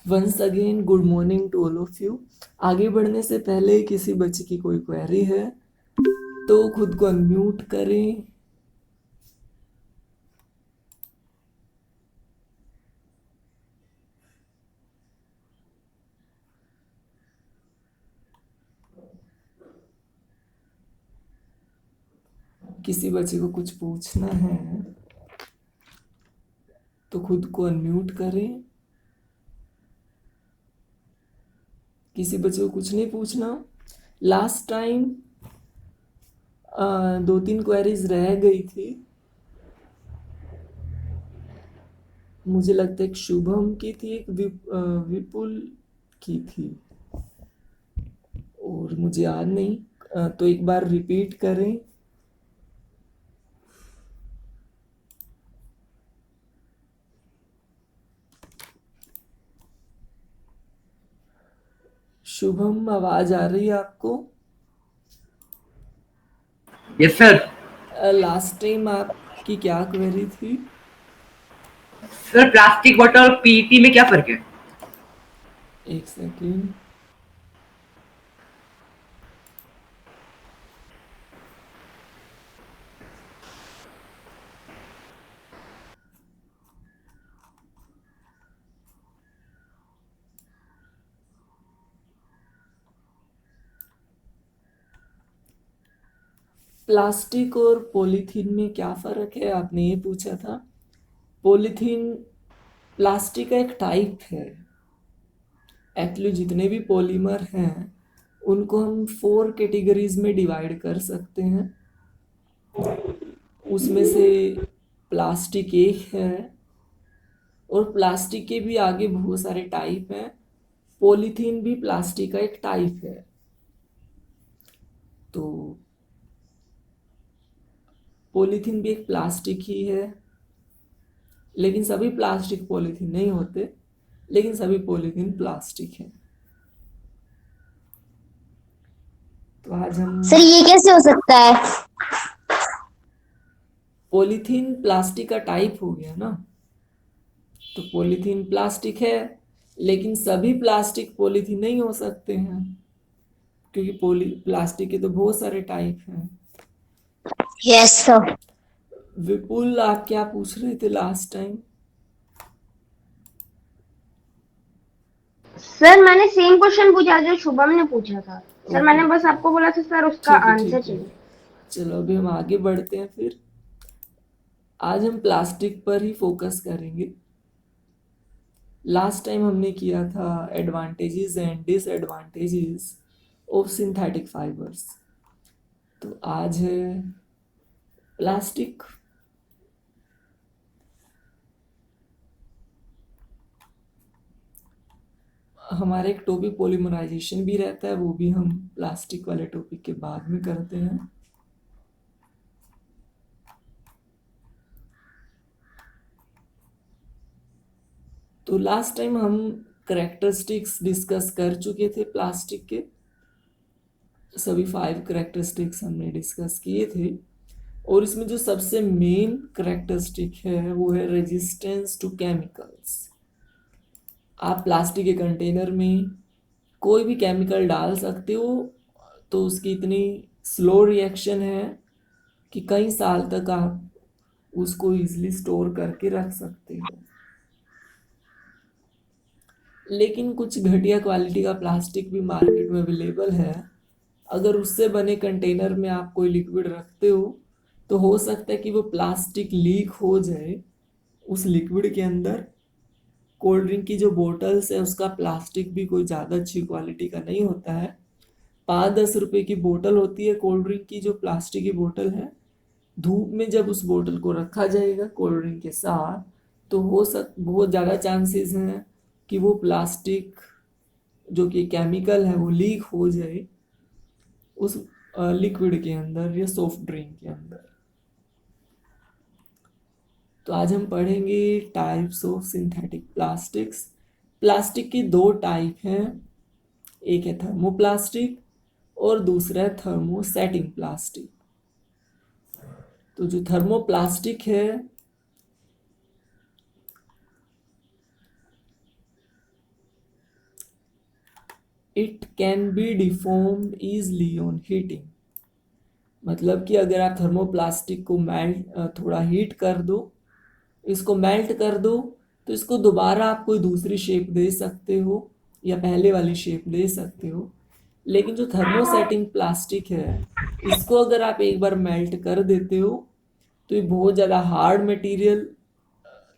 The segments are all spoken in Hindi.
Once again good morning to all of you. आगे बढ़ने से पहले किसी बच्चे की कोई क्वेरी है तो खुद को अनम्यूट करें। किसी बच्चे को कुछ पूछना है तो खुद को अनम्यूट करें। किसी बच्चे को कुछ नहीं पूछना। लास्ट टाइम 2-3 क्वेरीज रह गई थी। मुझे लगता है एक शुभम की थी, एक विपुल की थी, और मुझे याद नहीं। तो एक बार रिपीट करें। शुभम, आवाज आ रही है आपको? Yes sir. लास्ट टाइम आपकी क्या क्वेरी थी? सर प्लास्टिक बॉटल और पीईटी में क्या फर्क है? एक सेकेंड। प्लास्टिक और पॉलीथीन में क्या फ़र्क है, आपने ये पूछा था। पॉलीथीन प्लास्टिक का एक टाइप है। एक्चुअली जितने भी पॉलीमर हैं उनको हम 4 कैटेगरीज में डिवाइड कर सकते हैं। उसमें से प्लास्टिक एक है, और प्लास्टिक के भी आगे बहुत सारे टाइप हैं। पॉलीथीन भी प्लास्टिक का एक टाइप है। तो पॉलीथीन भी एक प्लास्टिक ही है, लेकिन सभी प्लास्टिक पॉलीथीन नहीं होते, लेकिन सभी पॉलीथीन प्लास्टिक है। तो आज हम सर ये कैसे हो सकता है? पॉलीथीन प्लास्टिक का टाइप हो गया ना। तो पॉलीथीन प्लास्टिक है, लेकिन सभी प्लास्टिक पॉलीथीन नहीं हो सकते हैं, क्योंकि प्लास्टिक के तो बहुत सारे टाइप हैं। Yes sir. विपुल, आप क्या पूछ रहे थे लास्ट टाइम? सर मैंने सेम क्वेश्चन पूछा जो शुभम ने पूछा था। सर ओके मैंने बस ओके, आपको बोला था सर उसका ठीक है आंसर ठीक है। चाहिए। चलो अभी हम आगे बढ़ते हैं फिर। आज हम प्लास्टिक पर ही फोकस करेंगे। लास्ट टाइम हमने किया था advantages and disadvantages of synthetic fibres. तो आज है प्लास्टिक। हमारा एक टॉपिक पॉलीमराइजेशन भी रहता है, वो भी हम प्लास्टिक वाले टॉपिक के बाद में करते हैं। तो लास्ट टाइम हम करेक्टरिस्टिक्स डिस्कस कर चुके थे प्लास्टिक के। सभी 5 करेक्टरिस्टिक्स हमने डिस्कस किए थे, और इसमें जो सबसे मेन करेक्टरिस्टिक है वो है रेजिस्टेंस टू केमिकल्स। आप प्लास्टिक के कंटेनर में कोई भी केमिकल डाल सकते हो, तो उसकी इतनी स्लो रिएक्शन है कि कई साल तक आप उसको इजीली स्टोर करके रख सकते हो। लेकिन कुछ घटिया क्वालिटी का प्लास्टिक भी मार्केट में अवेलेबल है। अगर उससे बने कंटेनर में आप कोई लिक्विड रखते हो तो हो सकता है कि वो प्लास्टिक लीक हो जाए। उस लिक्विड के अंदर कोल्ड ड्रिंक की जो बोटल्स है उसका प्लास्टिक भी कोई ज़्यादा अच्छी क्वालिटी का नहीं होता है। 5-10 रुपए की बोतल होती है कोल्ड ड्रिंक की, जो प्लास्टिक की बोतल है। धूप में जब उस बोतल को रखा जाएगा कोल्ड ड्रिंक के साथ, तो बहुत ज़्यादा चांसेस हैं कि वो प्लास्टिक जो कि केमिकल है वो लीक हो जाए उस लिक्विड के अंदर या सॉफ्ट ड्रिंक के अंदर। तो आज हम पढ़ेंगे types of synthetic plastics. Plastic की 2 टाइप हैं, एक है थर्मोप्लास्टिक और दूसरा है थर्मोसेटिंग प्लास्टिक। तो जो थर्मोप्लास्टिक है it can be deformed easily on heating. मतलब कि अगर आप थर्मोप्लास्टिक को थोड़ा हीट कर दो, इसको मेल्ट कर दो, तो इसको दोबारा आप कोई दूसरी शेप दे सकते हो या पहले वाली शेप दे सकते हो। लेकिन जो थर्मोसेटिंग प्लास्टिक है, इसको अगर आप एक बार मेल्ट कर देते हो तो ये बहुत ज़्यादा हार्ड मटेरियल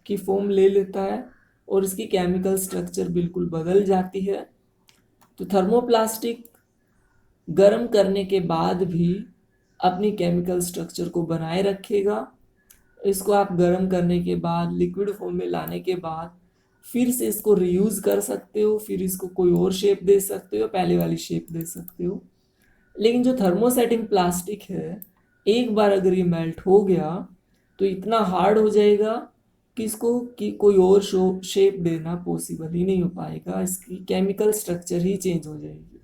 की फॉर्म ले लेता है और इसकी केमिकल स्ट्रक्चर बिल्कुल बदल जाती है। तो थर्मोप्लास्टिक गर्म करने के बाद भी अपनी केमिकल स्ट्रक्चर को बनाए रखेगा। इसको आप गर्म करने के बाद लिक्विड फॉर्म में लाने के बाद फिर से इसको रीयूज कर सकते हो, फिर इसको कोई और शेप दे सकते हो, पहले वाली शेप दे सकते हो। लेकिन जो थर्मोसेटिंग प्लास्टिक है, एक बार अगर ये मेल्ट हो गया तो इतना हार्ड हो जाएगा कि इसको कोई और शेप देना पॉसिबल ही नहीं हो पाएगा, इसकी केमिकल स्ट्रक्चर ही चेंज हो जाएगी।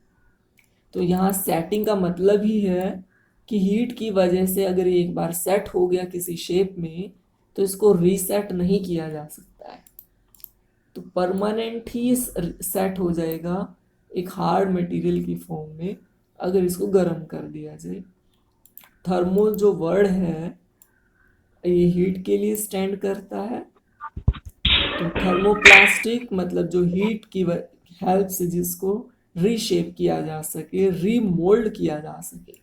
तो यहाँ सेटिंग का मतलब ही है कि हीट की वजह से अगर ये एक बार सेट हो गया किसी शेप में तो इसको रीसेट नहीं किया जा सकता है। तो परमानेंट ही सेट हो जाएगा एक हार्ड मटेरियल की फॉर्म में अगर इसको गर्म कर दिया जाए। थर्मो जो वर्ड है ये हीट के लिए स्टैंड करता है। तो थर्मोप्लास्टिक मतलब जो हीट की हेल्प से जिसको रीशेप किया जा सके, रीमोल्ड किया जा सके।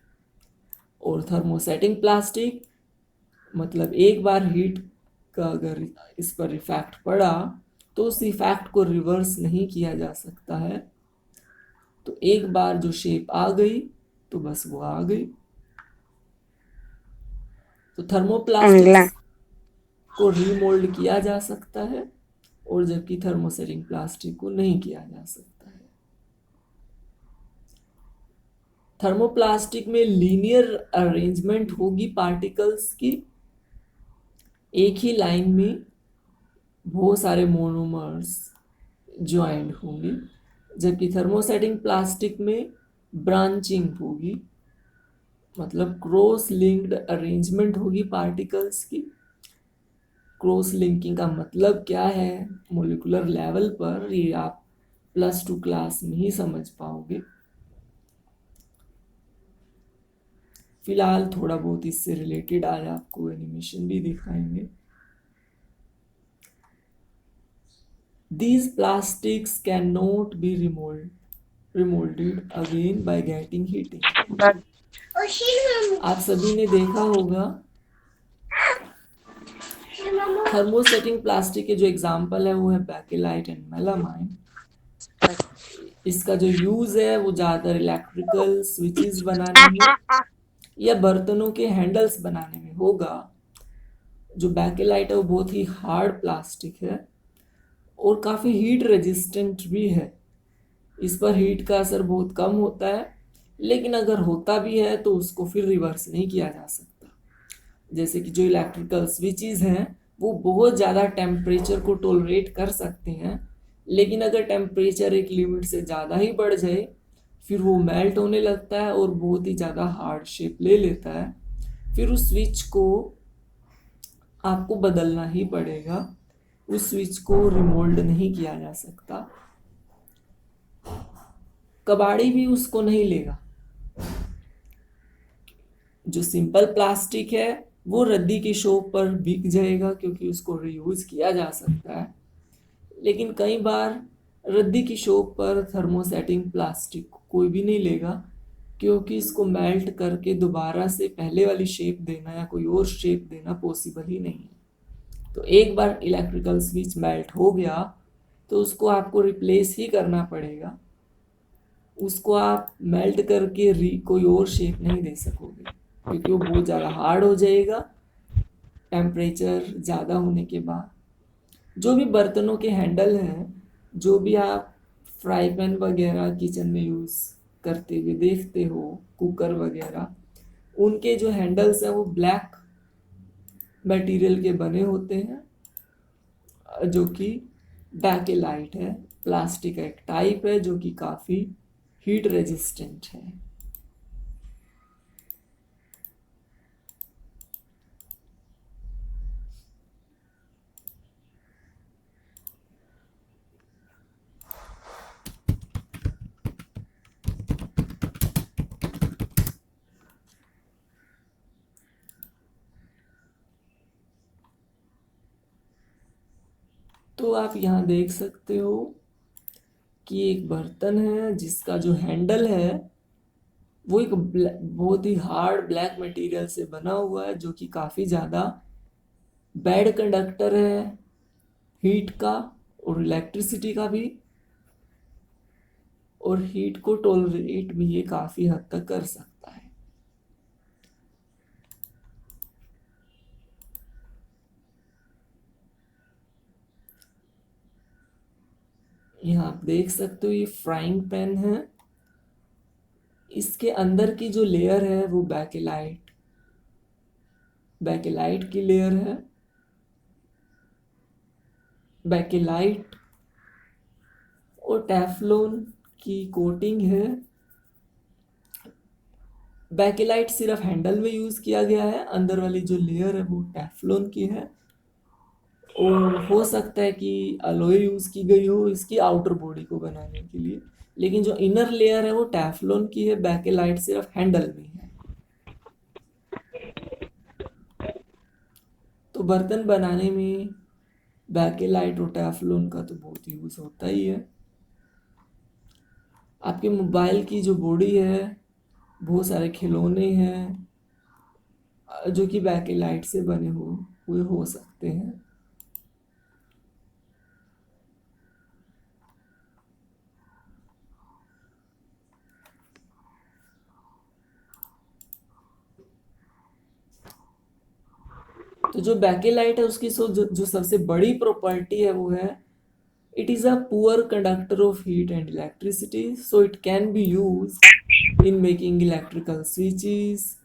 और थर्मोसेटिंग प्लास्टिक मतलब एक बार हीट का अगर इस पर इफेक्ट पड़ा तो उस इफेक्ट को रिवर्स नहीं किया जा सकता है। तो एक बार जो शेप आ गई तो बस वो आ गई। तो अगला थर्मोप्लास्टिक्स को रीमोल्ड किया जा सकता है और जबकि थर्मोसेटिंग प्लास्टिक को नहीं किया जा सकता है। थर्मोप्लास्टिक में लीनियर अरेंजमेंट होगी पार्टिकल्स की, एक ही लाइन में बहुत सारे मोनोमर्स ज्वाइंट होंगे, जबकि थर्मोसेटिंग प्लास्टिक में ब्रांचिंग होगी, मतलब क्रॉस लिंक्ड अरेंजमेंट होगी पार्टिकल्स की। क्रॉस लिंकिंग का मतलब क्या है मोलिकुलर लेवल पर, ये आप +2 क्लास में ही समझ पाओगे। फिलहाल थोड़ा बहुत इससे रिलेटेड आज आपको एनिमेशन भी दिखाएंगे। These plastics cannot be remolded again by getting heating. आप सभी ने देखा होगा थर्मोसेटिंग प्लास्टिक के जो एग्जाम्पल है वो है बेकेलाइट एंड मेलामाइन। इसका जो यूज है वो ज़्यादातर इलेक्ट्रिकल स्विचेस बनाने में या बर्तनों के हैंडल्स बनाने में होगा। जो बेकेलाइट है वो बहुत ही हार्ड प्लास्टिक है और काफ़ी हीट रेजिस्टेंट भी है। इस पर हीट का असर बहुत कम होता है, लेकिन अगर होता भी है तो उसको फिर रिवर्स नहीं किया जा सकता। जैसे कि जो इलेक्ट्रिकल स्विचेस हैं वो बहुत ज़्यादा टेम्परेचर को टॉलरेट कर सकते हैं, लेकिन अगर टेम्परेचर एक लिमिट से ज़्यादा ही बढ़ जाए फिर वो मेल्ट होने लगता है और बहुत ही ज़्यादा हार्ड शेप ले लेता है। फिर उस स्विच को आपको बदलना ही पड़ेगा, उस स्विच को रिमोल्ड नहीं किया जा सकता। कबाड़ी भी उसको नहीं लेगा। जो सिंपल प्लास्टिक है वो रद्दी की शॉप पर बिक जाएगा क्योंकि उसको रीयूज किया जा सकता है, लेकिन कई बार रद्दी की शॉप पर थर्मोसेटिंग प्लास्टिक कोई भी नहीं लेगा क्योंकि इसको मेल्ट करके दोबारा से पहले वाली शेप देना या कोई और शेप देना पॉसिबल ही नहीं है। तो एक बार इलेक्ट्रिकल स्विच मेल्ट हो गया तो उसको आपको रिप्लेस ही करना पड़ेगा, उसको आप मेल्ट करके कोई और शेप नहीं दे सकोगे क्योंकि वो बहुत ज़्यादा हार्ड हो जाएगा टेम्परेचर ज़्यादा होने के बाद। जो भी बर्तनों के हैंडल हैं, जो भी आप फ्राई पैन वगैरह किचन में यूज़ करते हुए देखते हो, कुकर वगैरह, उनके जो हैंडल्स हैं वो ब्लैक मटेरियल के बने होते हैं जो कि बेकेलाइट है, प्लास्टिक का एक टाइप है जो कि काफ़ी हीट रेजिस्टेंट है। तो आप यहाँ देख सकते हो कि एक बर्तन है जिसका जो हैंडल है वो एक बहुत ही हार्ड ब्लैक मटेरियल से बना हुआ है, जो कि काफ़ी ज़्यादा बैड कंडक्टर है हीट का और इलेक्ट्रिसिटी का भी, और हीट को टॉलरेट भी ये काफ़ी हद तक कर सकता है। यहाँ आप देख सकते हो ये फ्राइंग पैन है। इसके अंदर की जो लेयर है वो बैकेलाइट की लेयर है। बैकेलाइट और टेफ्लॉन की कोटिंग है। बैकेलाइट सिर्फ हैंडल में यूज़ किया गया है, अंदर वाली जो लेयर है वो टेफ्लॉन की है, और हो सकता है कि अलॉय यूज़ की गई हो इसकी आउटर बॉडी को बनाने के लिए, लेकिन जो इनर लेयर है वो टेफ्लॉन की है। बैकेलाइट सिर्फ हैंडल में है। तो बर्तन बनाने में बैकेलाइट और टेफ्लॉन का तो बहुत यूज़ होता ही है। आपके मोबाइल की जो बॉडी है, बहुत सारे खिलौने हैं जो कि बैकेलाइट से बने हुए हो सकते हैं। तो जो बैकेलाइट है उसकी जो सबसे बड़ी प्रॉपर्टी है वो है it is a poor conductor of heat and electricity, so it can be used in making electrical switches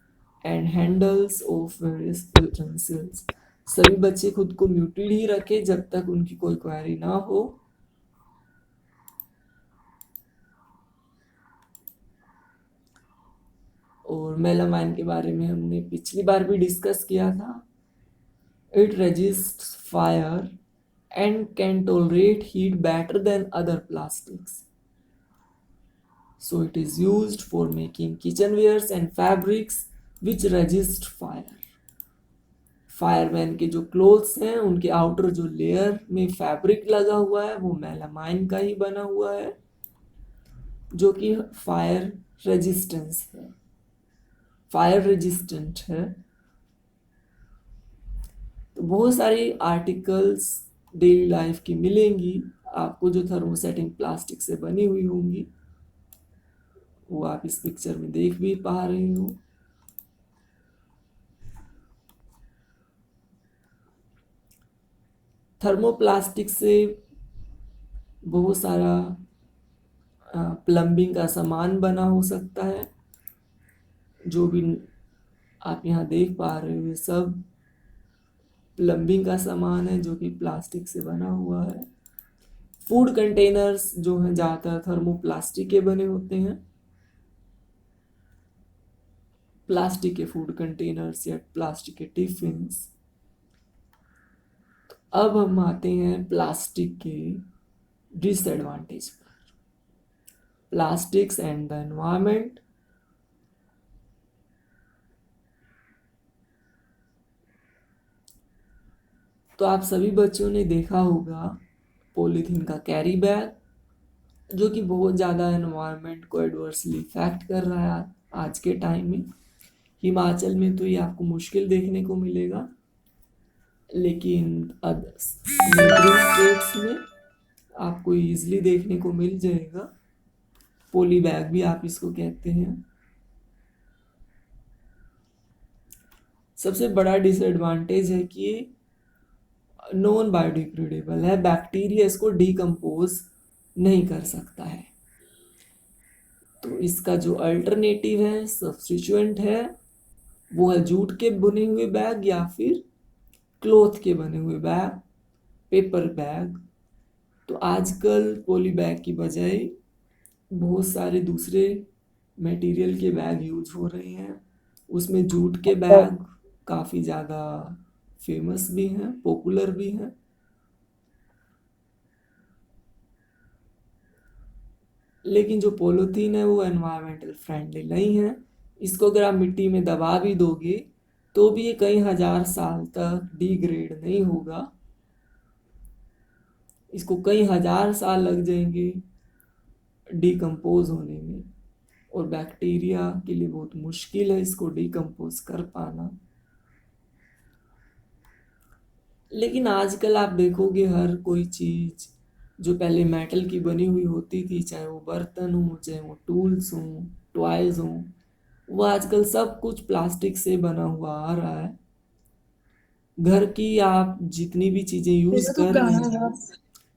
and handles of various utensils. सभी बच्चे खुद को म्यूटेड ही रखें जब तक उनकी कोई क्वेरी ना हो। और मेलामाइन के बारे में हमने पिछली बार भी डिस्कस किया था। It resists fire and can tolerate heat better than other plastics. So it is used for making kitchenwares and fabrics which resist fire. Fireman के जो क्लोथ्स हैं उनके आउटर जो लेयर में फैब्रिक लगा हुआ है वो मेलामाइन का ही बना हुआ है, जो कि फायर रेजिस्टेंट है। तो बहुत सारी आर्टिकल्स डेली लाइफ की मिलेंगी आपको जो थर्मोसेटिंग प्लास्टिक से बनी हुई होंगी, वो आप इस पिक्चर में देख भी पा रहे हो। थर्मोप्लास्टिक से बहुत सारा प्लम्बिंग का सामान बना हो सकता है। जो भी आप यहाँ देख पा रहे हो ये सब प्लम्बिंग का सामान है जो कि प्लास्टिक से बना हुआ है। फूड कंटेनर्स जो हैं ज़्यादातर थर्मोप्लास्टिक के बने होते हैं। प्लास्टिक के फूड कंटेनर्स या प्लास्टिक के टिफिन्स। तो अब हम आते हैं प्लास्टिक के डिसएडवांटेज पर। Plastics and the environment. तो आप सभी बच्चों ने देखा होगा पॉलीथीन का कैरी बैग, जो कि बहुत ज़्यादा एनवायरनमेंट को एडवर्सली इफेक्ट कर रहा है आज के टाइम में। हिमाचल में तो ये आपको मुश्किल देखने को मिलेगा, लेकिन नेबरिंग स्टेट्स में आपको ईजिली देखने को मिल जाएगा। पोली बैग भी आप इसको कहते हैं। सबसे बड़ा डिसएडवांटेज है कि ये नॉन बायोडिग्रेडेबल है। बैक्टीरिया इसको डिकम्पोज नहीं कर सकता है। तो इसका जो अल्टरनेटिव है, सब्स्टिट्यूएंट है, वो है जूट के बुने हुए बैग या फिर क्लॉथ के बने हुए बैग, पेपर बैग। तो आजकल पॉली बैग की बजाय बहुत सारे दूसरे मटेरियल के बैग यूज हो रहे हैं। उसमें जूट के बैग काफ़ी ज़्यादा फेमस भी हैं, पॉपुलर भी हैं। लेकिन जो पॉलीथीन है वो एनवायरमेंटल फ्रेंडली नहीं है। इसको अगर आप मिट्टी में दबा भी दोगे तो भी ये कई हजार साल तक डिग्रेड नहीं होगा। इसको कई हजार साल लग जाएंगे डिकम्पोज होने में, और बैक्टीरिया के लिए बहुत मुश्किल है इसको डिकम्पोज कर पाना। लेकिन आजकल आप देखोगे हर कोई चीज़ जो पहले मेटल की बनी हुई होती थी, चाहे वो बर्तन हो, चाहे वो टूल्स हों, टॉयज हों, वो आजकल सब कुछ प्लास्टिक से बना हुआ आ रहा है। घर की आप जितनी भी चीज़ें यूज़ कर रहे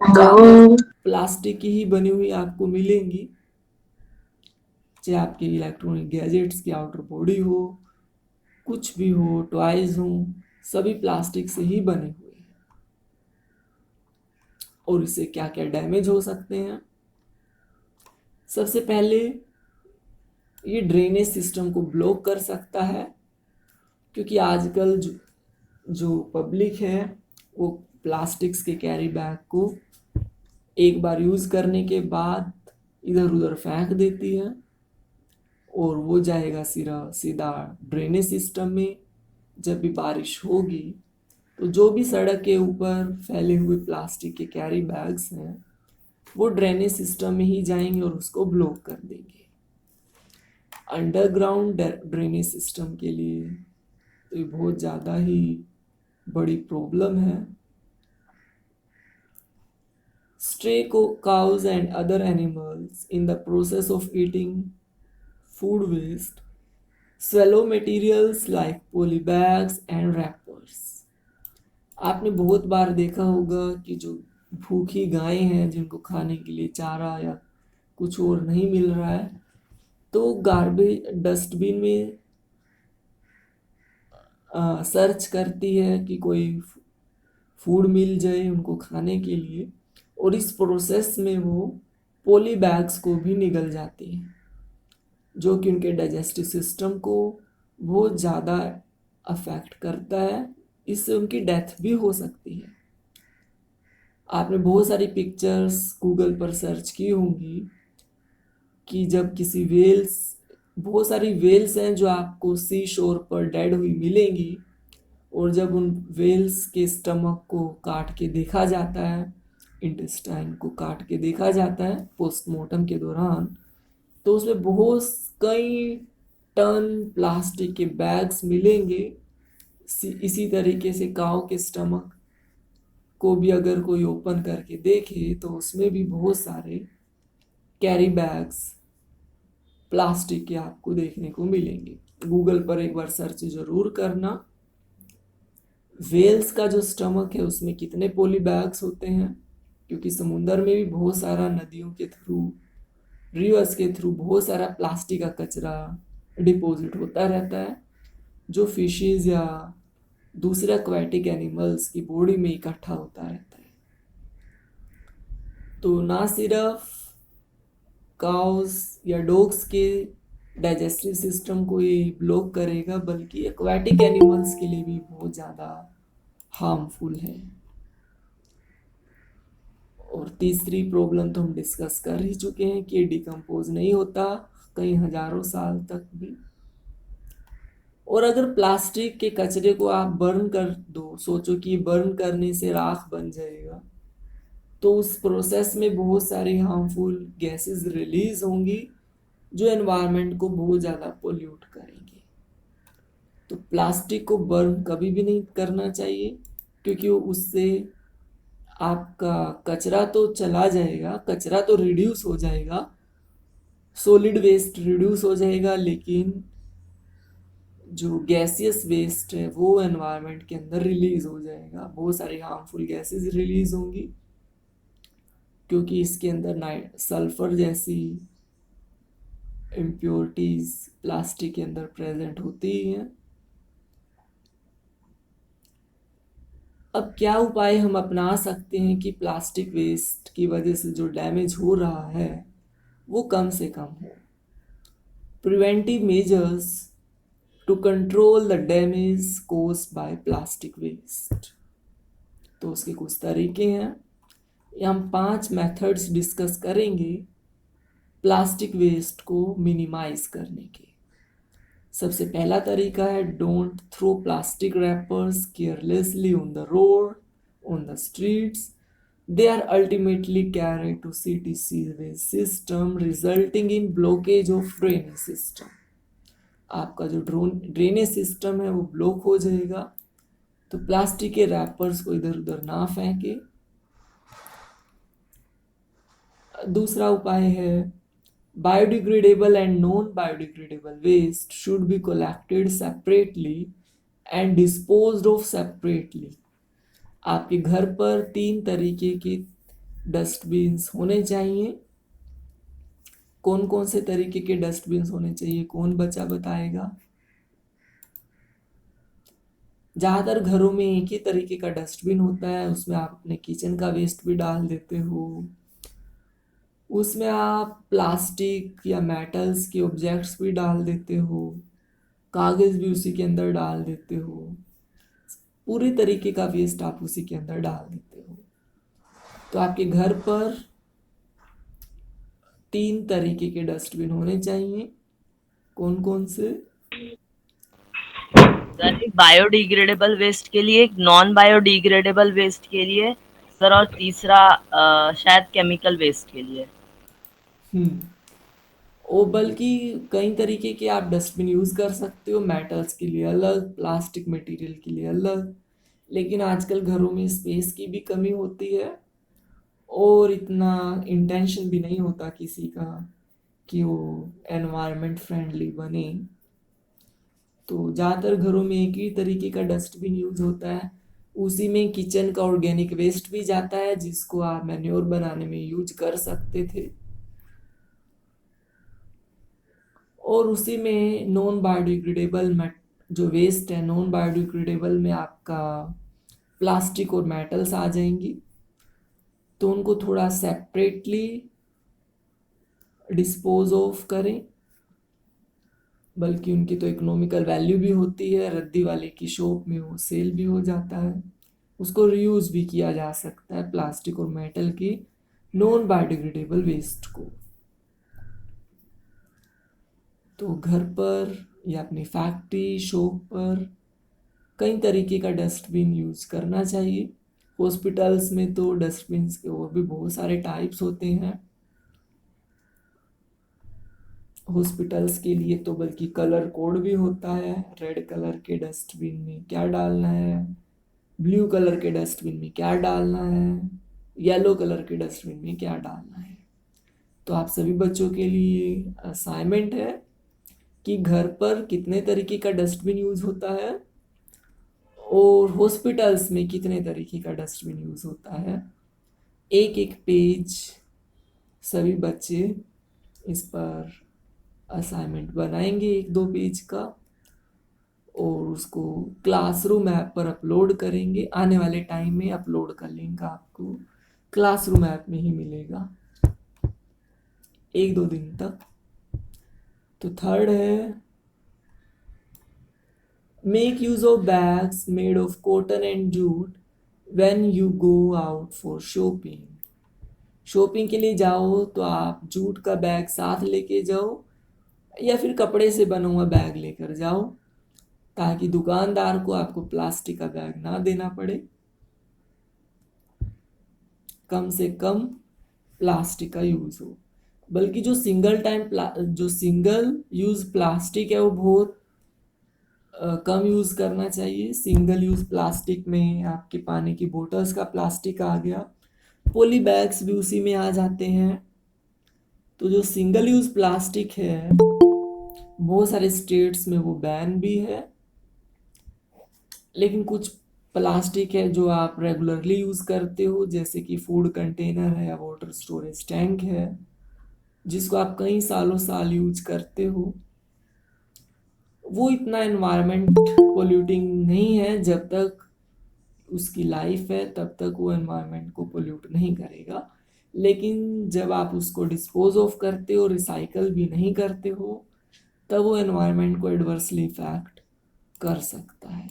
हो प्लास्टिक की ही बनी हुई आपको मिलेंगी, चाहे आपके इलेक्ट्रॉनिक गैजेट्स की आउटर बॉडी हो, कुछ भी हो, टॉयज हो, सभी प्लास्टिक से ही बने हुए हैं। और इससे क्या क्या डैमेज हो सकते हैं? सबसे पहले ये ड्रेनेज सिस्टम को ब्लॉक कर सकता है, क्योंकि आजकल जो पब्लिक है वो प्लास्टिक्स के कैरी बैग को एक बार यूज़ करने के बाद इधर उधर फेंक देती है, और वो जाएगा सीधा ड्रेनेज सिस्टम में। जब भी बारिश होगी तो जो भी सड़क के ऊपर फैले हुए प्लास्टिक के कैरी बैग्स हैं वो ड्रेनेज सिस्टम में ही जाएंगे और उसको ब्लॉक कर देंगे। अंडरग्राउंड ड्रेनेज सिस्टम के लिए तो ये बहुत ज़्यादा ही बड़ी प्रॉब्लम है। Stray cows and other animals in the process of eating food waste swallow materials like polybags and wrappers. आपने बहुत बार देखा होगा कि जो भूखी गायें हैं जिनको खाने के लिए चारा या कुछ और नहीं मिल रहा है, तो गार्बेज डस्टबिन में सर्च करती है कि कोई फूड मिल जाए उनको खाने के लिए, और इस प्रोसेस में वो पोली बैग्स को भी निगल जाती है, जो कि उनके डाइजेस्टिव सिस्टम को बहुत ज़्यादा अफेक्ट करता है। इससे उनकी डेथ भी हो सकती है। आपने बहुत सारी पिक्चर्स गूगल पर सर्च की होंगी कि जब किसी बहुत सारी वेल्स हैं जो आपको सी शोर पर डेड हुई मिलेंगी, और जब उन वेल्स के स्टमक को काट के देखा जाता है, इंटेस्टाइन को काट के देखा जाता है पोस्टमार्टम के दौरान, तो उसमें बहुत कई टन प्लास्टिक के बैग्स मिलेंगे। इसी तरीके से काऊ के स्टमक को भी अगर कोई ओपन करके देखे तो उसमें भी बहुत सारे कैरी बैग्स प्लास्टिक के आपको देखने को मिलेंगे। गूगल पर एक बार सर्च जरूर करना, वेल्स का जो स्टमक है उसमें कितने पोली बैग्स होते हैं, क्योंकि समुंदर में भी बहुत सारा नदियों के थ्रू, रिवर्स के थ्रू बहुत सारा प्लास्टिक का कचरा डिपॉजिट होता रहता है, जो फिशेज या दूसरे एक्वेटिक एनिमल्स की बॉडी में इकट्ठा होता रहता है। तो ना सिर्फ काउस या डॉग्स के डाइजेस्टिव सिस्टम को ये ब्लॉक करेगा, बल्कि एक्वेटिक एनिमल्स के लिए भी बहुत ज़्यादा हार्मफुल है। और तीसरी प्रॉब्लम तो हम डिस्कस कर ही चुके हैं कि डिकम्पोज नहीं होता कई हजारों साल तक भी। और अगर प्लास्टिक के कचरे को आप बर्न कर दो, सोचो कि बर्न करने से राख बन जाएगा, तो उस प्रोसेस में बहुत सारी हार्मफुल गैसेस रिलीज होंगी जो एनवायरनमेंट को बहुत ज़्यादा पोल्यूट करेंगी। तो प्लास्टिक को बर्न कभी भी नहीं करना चाहिए, क्योंकि उससे आपका कचरा तो चला जाएगा, कचरा तो रिड्यूस हो जाएगा, सॉलिड वेस्ट रिड्यूस हो जाएगा, लेकिन जो गैसियस वेस्ट है वो एनवायरनमेंट के अंदर रिलीज हो जाएगा। बहुत सारी हार्मफुल गैसेस रिलीज होंगी, क्योंकि इसके अंदर सल्फर जैसी इम्प्योरिटीज प्लास्टिक के अंदर प्रेजेंट होती ही हैं। अब क्या उपाय हम अपना सकते हैं कि प्लास्टिक वेस्ट की वजह से जो डैमेज हो रहा है वो कम से कम हो? Preventive measures to control the damage caused by plastic waste. तो उसके कुछ तरीके हैं, हम 5 मेथड्स डिस्कस करेंगे प्लास्टिक वेस्ट को मिनिमाइज करने के। सबसे पहला तरीका है don't throw plastic wrappers carelessly on the road, on the streets, they are ultimately carried to CTC waste system, resulting in blockage of drainage system. आपका जो ड्रेनेज सिस्टम है वो ब्लॉक हो जाएगा। तो प्लास्टिक के रैपर्स को इधर उधर ना फेंके। दूसरा उपाय है biodegradable and non biodegradable waste should be collected separately and disposed of separately. आपके घर पर 3 तरीके के डस्टबिन्स होने चाहिए। कौन कौन से तरीके के डस्टबिन्स होने चाहिए, कौन बच्चा बताएगा? ज़्यादातर घरों में एक ही तरीके का डस्टबिन होता है, उसमें आप अपने किचन का वेस्ट भी डाल देते हो, उसमें आप प्लास्टिक या मेटल्स के ऑब्जेक्ट्स भी डाल देते हो, कागज़ भी उसी के अंदर डाल देते हो, पूरी तरीके का वेस्ट आप उसी के अंदर डाल देते हो। तो आपके घर पर 3 तरीके के डस्टबिन होने चाहिए। कौन कौन से? सर एक बायोडिग्रेडेबल वेस्ट के लिए, एक नॉन बायोडिग्रेडेबल वेस्ट के लिए सर, और तीसरा शायद केमिकल वेस्ट के लिए। ओ बल्कि कई तरीके के आप डस्टबिन यूज़ कर सकते हो, मेटल्स के लिए अलग, प्लास्टिक मटेरियल के लिए अलग। लेकिन आजकल घरों में स्पेस की भी कमी होती है और इतना इंटेंशन भी नहीं होता किसी का कि वो एनवायरनमेंट फ्रेंडली बने। तो ज़्यादातर घरों में एक ही तरीके का डस्टबिन यूज़ होता है, उसी में किचन का ऑर्गेनिक वेस्ट भी जाता है जिसको आप मैन्योर बनाने में यूज कर सकते थे, और उसी में नॉन बायोडिग्रेडेबल जो वेस्ट है, नॉन बायोडिग्रेडेबल में आपका प्लास्टिक और मेटल्स आ जाएंगी। तो उनको थोड़ा सेपरेटली डिस्पोज ऑफ करें, बल्कि उनकी तो इकोनॉमिकल वैल्यू भी होती है, रद्दी वाले की शॉप में वो सेल भी हो जाता है, उसको रीयूज भी किया जा सकता है प्लास्टिक और मेटल की नॉन बायोडिग्रेडेबल वेस्ट को। तो घर पर या अपनी फैक्ट्री शॉप पर कई तरीके का डस्टबिन यूज़ करना चाहिए। हॉस्पिटल्स में तो डस्टबिन के और भी बहुत सारे टाइप्स होते हैं। हॉस्पिटल्स के लिए तो बल्कि कलर कोड भी होता है, रेड कलर के डस्टबिन में क्या डालना है, ब्लू कलर के डस्टबिन में क्या डालना है, येलो कलर के डस्टबिन में क्या डालना है। तो आप सभी बच्चों के लिए असाइनमेंट है कि घर पर कितने तरीके का डस्टबिन यूज़ होता है और हॉस्पिटल्स में कितने तरीके का डस्टबिन यूज़ होता है। एक एक पेज सभी बच्चे इस पर असाइनमेंट बनाएंगे, 1-2 पेज का, और उसको क्लासरूम ऐप पर अपलोड करेंगे। आने वाले टाइम में अपलोड का लिंक आपको क्लासरूम ऐप में ही मिलेगा 1-2 दिन तक। तो थर्ड है make use of bags made of cotton and jute when you go out for shopping. Shopping के लिए जाओ तो आप जूट का बैग साथ लेके जाओ या फिर कपड़े से बना हुआ बैग लेकर जाओ, ताकि दुकानदार को आपको प्लास्टिक का बैग ना देना पड़े। कम से कम प्लास्टिक का यूज़ हो, बल्कि जो सिंगल यूज़ प्लास्टिक है वो बहुत कम यूज़ करना चाहिए। सिंगल यूज़ प्लास्टिक में आपके पानी की बोतल्स का प्लास्टिक आ गया, पॉली बैग्स भी उसी में आ जाते हैं। तो जो सिंगल यूज़ प्लास्टिक है बहुत सारे स्टेट्स में वो बैन भी है, लेकिन कुछ प्लास्टिक है जो आप रेगुलरली यूज़ करते हो, जैसे कि फूड कंटेनर है या वाटर स्टोरेज टैंक है, जिसको आप कई सालों साल यूज करते हो, वो इतना एनवायरनमेंट पोल्यूटिंग नहीं है। जब तक उसकी लाइफ है तब तक वो एनवायरनमेंट को पोल्यूट नहीं करेगा। लेकिन जब आप उसको डिस्पोज ऑफ करते हो, रिसाइकल भी नहीं करते हो, तब वो एनवायरनमेंट को एडवर्सली इफेक्ट कर सकता है।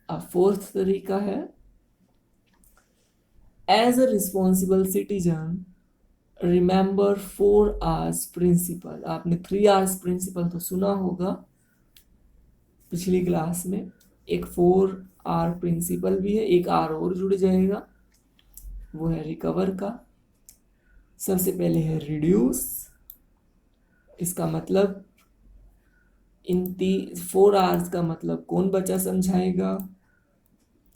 अब फोर्थ तरीका है as a responsible citizen remember 4 hours principle. आपने 3 आवर्स प्रिंसिपल तो सुना होगा पिछली क्लास में। एक 4 आवर प्रिंसिपल भी है, एक आर और जुड़ जाएगा, वो है रिकवर का। सबसे पहले है रिड्यूस। इसका मतलब इन 4 आवर्स का मतलब कौन बचा समझाएगा?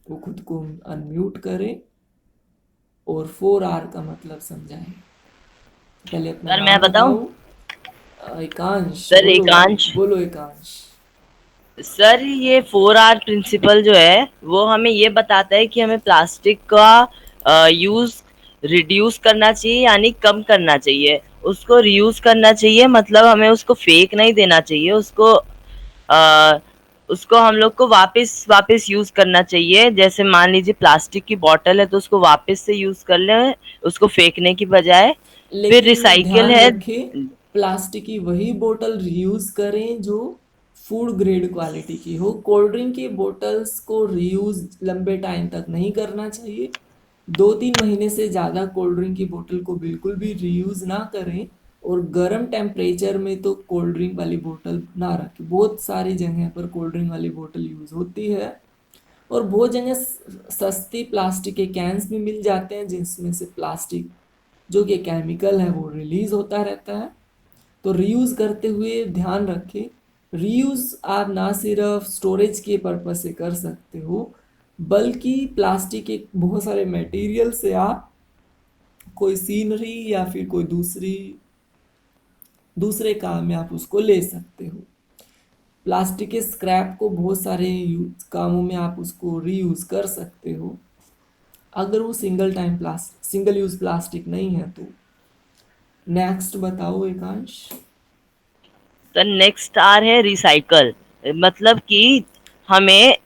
वो खुद को अनम्यूट करे और 4 आवर का मतलब समझाए। पहले अपना सर नाम मैं बताऊं? बताओ। एकांश सर बोलो। एकांश। बोलो एकांश। सर ये 4 आवर प्रिंसिपल जो है वो हमें ये बताता है कि हमें प्लास्टिक का यूज रिड्यूस करना चाहिए यानी कम करना चाहिए। उसको रीयूज करना चाहिए मतलब हमें उसको फेंक नहीं देना चाहिए, उसको हम लोग को वापस वापस यूज करना चाहिए। जैसे मान लीजिए प्लास्टिक की बोतल है तो उसको वापस से यूज कर लें, उसको फेंकने की बजाय। फिर लेकिन रिसाइकिल ध्यान है। रखें, प्लास्टिक की वही बोतल रीयूज करें जो फूड ग्रेड क्वालिटी की हो। कोल्ड ड्रिंक की बोतल्स को रीयूज लंबे टाइम तक नहीं करना चाहिए। 2-3 महीने से ज़्यादा कोल्ड ड्रिंक की बोतल को बिल्कुल भी रीयूज ना करें। और गर्म टेम्परेचर में तो कोल्ड ड्रिंक वाली बोतल ना रखें। बहुत सारी जगह पर कोल्ड ड्रिंक वाली बोतल यूज़ होती है और बहुत जगह सस्ती प्लास्टिक के कैंस भी मिल जाते हैं जिसमें से प्लास्टिक जो कि केमिकल है वो रिलीज होता रहता है। तो रीयूज़ करते हुए ध्यान रखें, रीयूज़ आप ना सिर्फ स्टोरेज के पर्पज से कर सकते हो बल्कि प्लास्टिक के बहुत सारे मटेरियल से आप कोई सीनरी या फिर कोई दूसरे काम में आप उसको ले सकते हो। प्लास्टिक के स्क्रैप को बहुत सारे कामों में आप उसको रीयूज़ कर सकते हो अगर वो सिंगल यूज़ प्लास्टिक नहीं है तो। नेक्स्ट बताओ एकांश। तो नेक्स्ट आर है रिसाइकल। मतलब कि हमें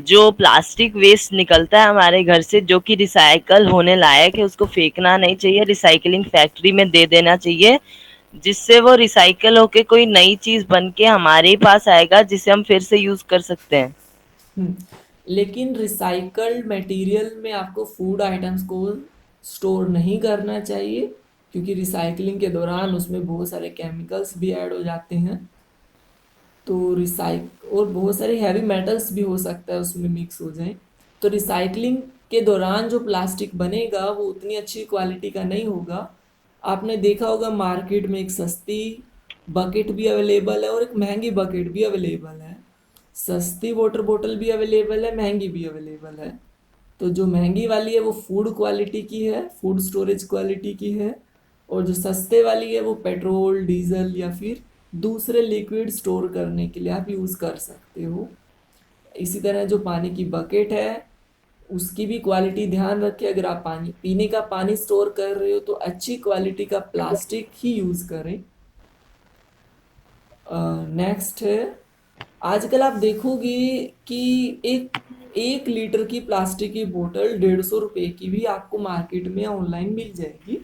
जो प्लास्टिक वेस्ट निकलता है हमारे घर से जो कि रिसाइकल होने लायक है उसको फेंकना नहीं चाहिए, रिसाइकलिंग फैक्ट्री में दे देना चाहिए, जिससे वो रिसाइकल होके कोई नई चीज बन के हमारे पास आएगा जिसे हम फिर से यूज कर सकते हैं। हम्म, लेकिन रिसाइकल्ड मटेरियल में आपको फूड आइटम्स को स्टोर नहीं करना चाहिए क्योंकि रिसाइकलिंग के दौरान उसमें बहुत सारे केमिकल्स भी ऐड हो जाते हैं। तो और बहुत सारे हैवी मेटल्स भी हो सकता है उसमें मिक्स हो जाए। तो रिसाइकलिंग के दौरान जो प्लास्टिक बनेगा वो उतनी अच्छी क्वालिटी का नहीं होगा। आपने देखा होगा मार्केट में एक सस्ती बकेट भी अवेलेबल है और एक महंगी बकेट भी अवेलेबल है। सस्ती वाटर बोतल भी अवेलेबल है, महंगी भी अवेलेबल है। तो जो महंगी वाली है वो फूड क्वालिटी की है, फूड स्टोरेज क्वालिटी की है। और जो सस्ते वाली है वो पेट्रोल डीजल या फिर दूसरे लिक्विड स्टोर करने के लिए आप यूज़ कर सकते हो। इसी तरह जो पानी की बकेट है उसकी भी क्वालिटी ध्यान रखें। अगर आप पानी पीने का पानी स्टोर कर रहे हो तो अच्छी क्वालिटी का प्लास्टिक ही यूज़ करें। नेक्स्ट है, आजकल आप देखोगे कि एक लीटर की प्लास्टिक की बोतल 150 रुपये की भी आपको मार्केट में ऑनलाइन मिल जाएगी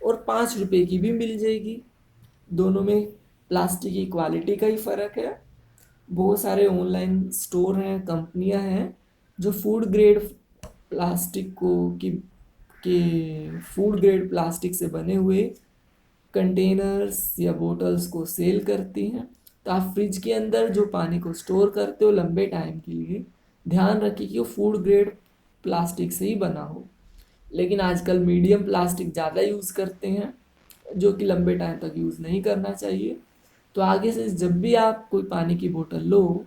और 5 रुपये की भी मिल जाएगी। दोनों में प्लास्टिक की क्वालिटी का ही फ़र्क है। बहुत सारे ऑनलाइन स्टोर हैं, कंपनियां हैं जो फूड ग्रेड प्लास्टिक को के फूड ग्रेड प्लास्टिक से बने हुए कंटेनर्स या बोतल्स को सेल करती हैं। तो आप फ्रिज के अंदर जो पानी को स्टोर करते हो लंबे टाइम के लिए ध्यान रखिए कि वो फूड ग्रेड प्लास्टिक से ही बना हो। लेकिन आजकल मीडियम प्लास्टिक ज़्यादा यूज़ करते हैं जो कि लंबे टाइम तक यूज़ नहीं करना चाहिए। तो आगे से जब भी आप कोई पानी की बोतल लो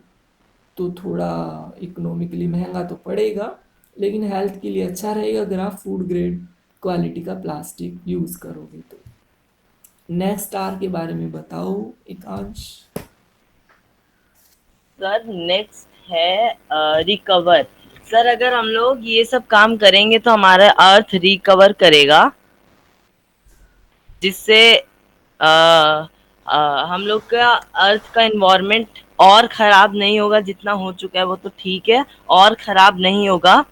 तो थोड़ा इकोनॉमिकली महंगा तो पड़ेगा लेकिन हेल्थ के लिए अच्छा रहेगा अगर आप फूड ग्रेड क्वालिटी का प्लास्टिक यूज़ करोगे तो। नेक्स्ट आर के बारे में बताओ एकांश। सर नेक्स्ट है रिकवर। सर अगर हम लोग ये सब काम करेंगे तो हमारा अर्थ रिकवर करेगा, जिससे अ, हम लोग का अर्थ का इन्वायरमेंट और खराब नहीं होगा। जितना हो चुका है वो तो ठीक है, और खराब नहीं होगा।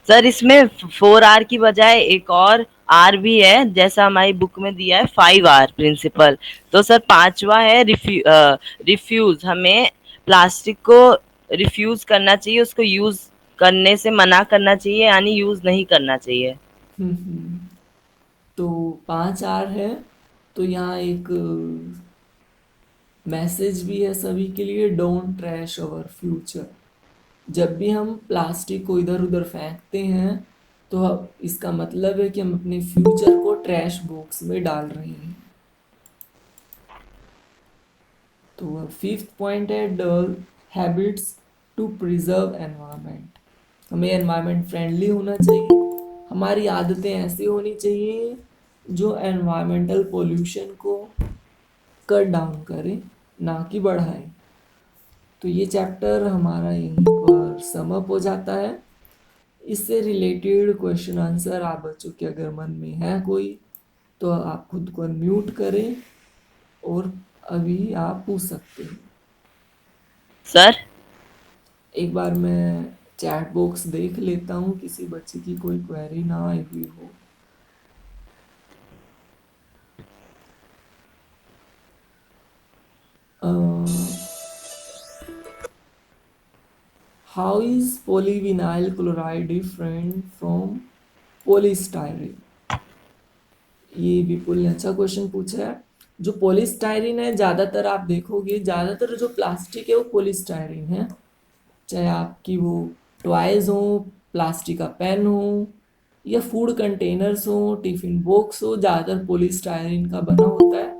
सर इसमें 4 आर की बजाय एक और आर भी है, जैसा हमारी बुक में दिया है 5 आर प्रिंसिपल। तो सर पांचवा है रिफ्यूज। हमें प्लास्टिक को रिफ्यूज करना चाहिए, उसको यूज करने से मना करना चाहिए यानी यूज नहीं करना चाहिए। हम्म, तो 5 R है। तो यहाँ एक मैसेज भी है सभी के लिए, डोंट ट्रैश अवर फ्यूचर। जब भी हम प्लास्टिक को इधर उधर फेंकते हैं तो इसका मतलब है कि हम अपने फ्यूचर को ट्रैश बॉक्स में डाल रहे हैं। तो 5th पॉइंट है डल हैबिट्स टू प्रिजर्व एनवायरनमेंट। हमें एनवायरनमेंट फ्रेंडली होना चाहिए, हमारी आदतें ऐसी होनी चाहिए जो एनवायरमेंटल पोल्यूशन को कट डाउन करे, ना कि बढ़ाए। तो ये चैप्टर हमारा यहीं पर सम अप हो जाता है। इससे रिलेटेड क्वेश्चन आंसर आप बच्चों के अगर मन में है कोई तो आप खुद को अनम्यूट करें और अभी आप पूछ सकते हैं। सर एक बार मैं चैट बॉक्स देख लेता हूँ, किसी बच्चे की कोई क्वेरी ना आई हुई हो। How is polyvinyl chloride different from polystyrene? ये विपुल ने अच्छा क्वेश्चन पूछा है। जो पोलिस्टायरिन है, ज़्यादातर आप देखोगे ज़्यादातर जो प्लास्टिक है वो पोलिस्टायरिन है। चाहे आपकी वो टॉयज हो, प्लास्टिक का पेन हो, या फूड कंटेनर्स हो, टिफिन बॉक्स हो, ज़्यादातर पोलिस्टायरिन का बना होता है।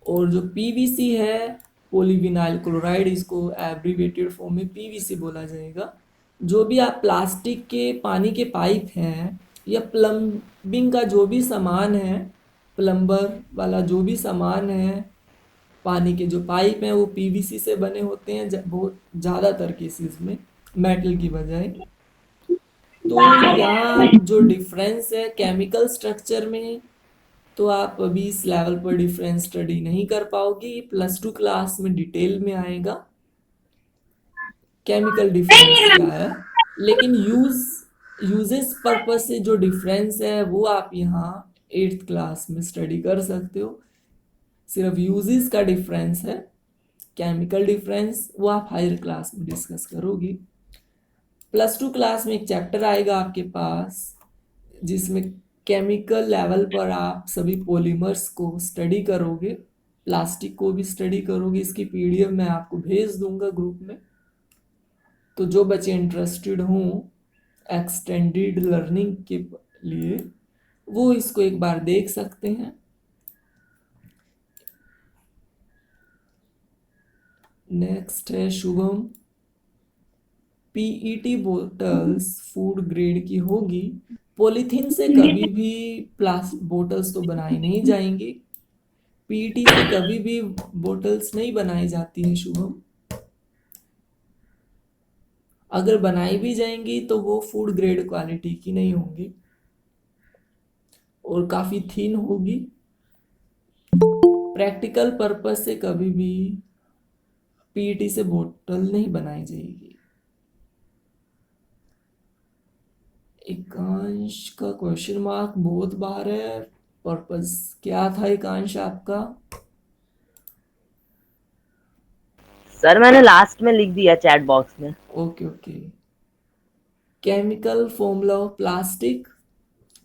और जो पीवीसी है, पॉलीविनाइल क्लोराइड, इसको एब्रीवेटेड फॉर्म में पीवीसी बोला जाएगा। जो भी आप प्लास्टिक के पानी के पाइप हैं या प्लम्बिंग का जो भी सामान है, प्लम्बर वाला जो भी सामान है, पानी के जो पाइप हैं वो पीवीसी से बने होते हैं बहुत ज़्यादातर केसेस में, मेटल की बजाय। तो यहाँ जो डिफरेंस है केमिकल स्ट्रक्चर में, तो आप अभी इस लेवल पर डिफरेंस स्टडी नहीं कर पाओगे, ये +2 क्लास में डिटेल में आएगा केमिकल डिफरेंस क्या है। लेकिन यूजेस पर्पस से जो डिफरेंस है वो आप यहाँ 8th क्लास में स्टडी कर सकते हो। सिर्फ यूजेस का डिफरेंस है, केमिकल डिफरेंस वो आप हायर क्लास में डिस्कस करोगे। +2 क्लास में एक चैप्टर आएगा आपके पास जिसमें केमिकल लेवल पर आप सभी पॉलीमर्स को स्टडी करोगे, प्लास्टिक को भी स्टडी करोगे। इसकी पीडीएफ मैं आपको भेज दूंगा ग्रुप में। तो जो बच्चे इंटरेस्टेड हों एक्सटेंडेड लर्निंग के लिए वो इसको एक बार देख सकते हैं। नेक्स्ट है Shubham, PET bottles food grade की होगी, पॉलीथीन से कभी भी प्लास्टिक बोतल्स तो बनाई नहीं जाएंगी, पीईटी से कभी भी बोतल्स नहीं बनाई जाती है शुभम। अगर बनाई भी जाएंगी तो वो फूड ग्रेड क्वालिटी की नहीं होंगी और काफ़ी थीन होगी। प्रैक्टिकल पर्पस से कभी भी पीईटी से बोतल नहीं बनाई जाएगी। एकांश का क्वेश्चन मार्क बहुत बार है, पर्पस क्या था एकांश आपका? सर मैंने लास्ट में लिख दिया चैट बॉक्स में। Okay okay. Chemical formula of plastic,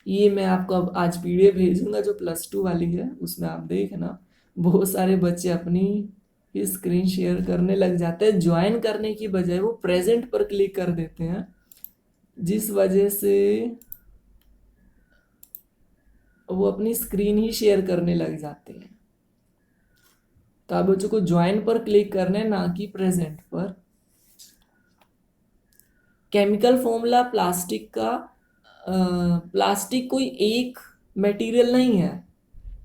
ये मैं आपको अब आज पीडीएफ भेजूंगा जो +2 वाली है, उसमें आप देखना। बहुत सारे बच्चे अपनी स्क्रीन शेयर करने लग जाते हैं, ज्वाइन करने की बजाय वो प्रेजेंट पर क्लिक कर देते हैं, जिस वजह से वो अपनी स्क्रीन ही शेयर करने लग जाते हैं। तो आप बच्चों को ज्वाइन पर क्लिक करना है, ना कि प्रेजेंट पर। केमिकल फॉर्मूला प्लास्टिक का, प्लास्टिक कोई एक मटेरियल नहीं है,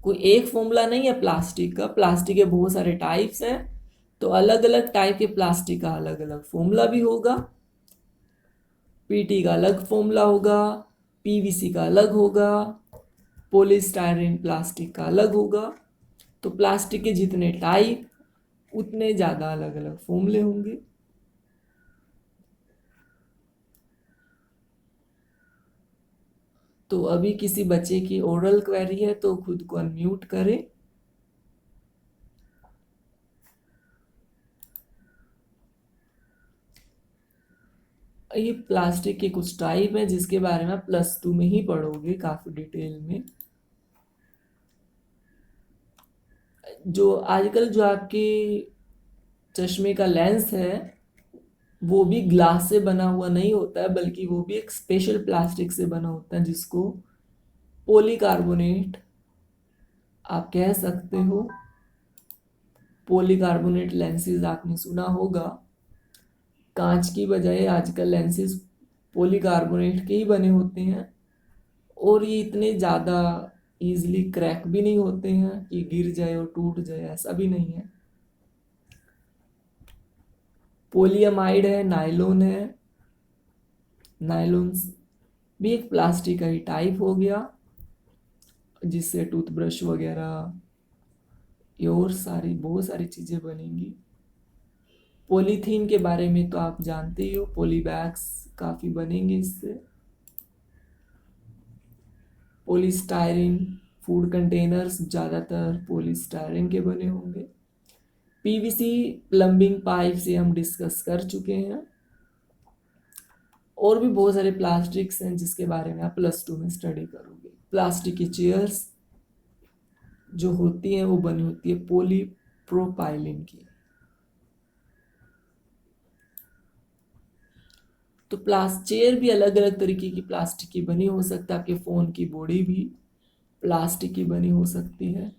कोई एक फॉर्मूला नहीं है प्लास्टिक का। प्लास्टिक के बहुत सारे टाइप्स हैं, तो अलग अलग टाइप के प्लास्टिक का अलग अलग फॉर्मूला भी होगा। पीटी का अलग फॉर्मूला होगा, पीवीसी का अलग होगा, पॉलीस्टायरीन प्लास्टिक का अलग होगा। तो प्लास्टिक के जितने टाइप उतने ज़्यादा अलग अलग फॉर्मूले होंगे। तो अभी किसी बच्चे की ओरल क्वेरी है तो खुद को अनम्यूट करें। ये प्लास्टिक के कुछ टाइप हैं जिसके बारे में आप +2 में ही पढ़ोगे काफी डिटेल में। जो आजकल जो आपके चश्मे का लेंस है वो भी ग्लास से बना हुआ नहीं होता है, बल्कि वो भी एक स्पेशल प्लास्टिक से बना होता है जिसको पॉलीकार्बोनेट आप कह सकते हो। पॉलीकार्बोनेट लेंसेज आपने सुना होगा। कांच की बजाय आजकल लेंसेज पॉलीकार्बोनेट के ही बने होते हैं और ये इतने ज़्यादा इजीली क्रैक भी नहीं होते हैं कि गिर जाए और टूट जाए, ऐसा भी नहीं है। पोलियमाइड है, नायलॉन है। नायलॉन भी एक प्लास्टिक का ही टाइप हो गया जिससे टूथब्रश वगैरह ये और बहुत सारी चीज़ें बनेंगी। पॉलीथीन के बारे में तो आप जानते ही हो, पॉली बैग्स काफ़ी बनेंगे इससे। पॉलीस्टायरीन फूड कंटेनर्स ज़्यादातर पॉलीस्टायरीन के बने होंगे। पीवीसी प्लम्बिंग पाइप से हम डिस्कस कर चुके हैं। और भी बहुत सारे प्लास्टिक्स हैं जिसके बारे में आप +2 में स्टडी करोगे। प्लास्टिक की चेयर्स जो होती हैं वो बनी होती है पॉलीप्रोपाइलिन की। तो चेयर भी अलग अलग तरीके की प्लास्टिक की बनी हो सकता है। आपके फ़ोन की बॉडी भी प्लास्टिक की बनी हो सकती है,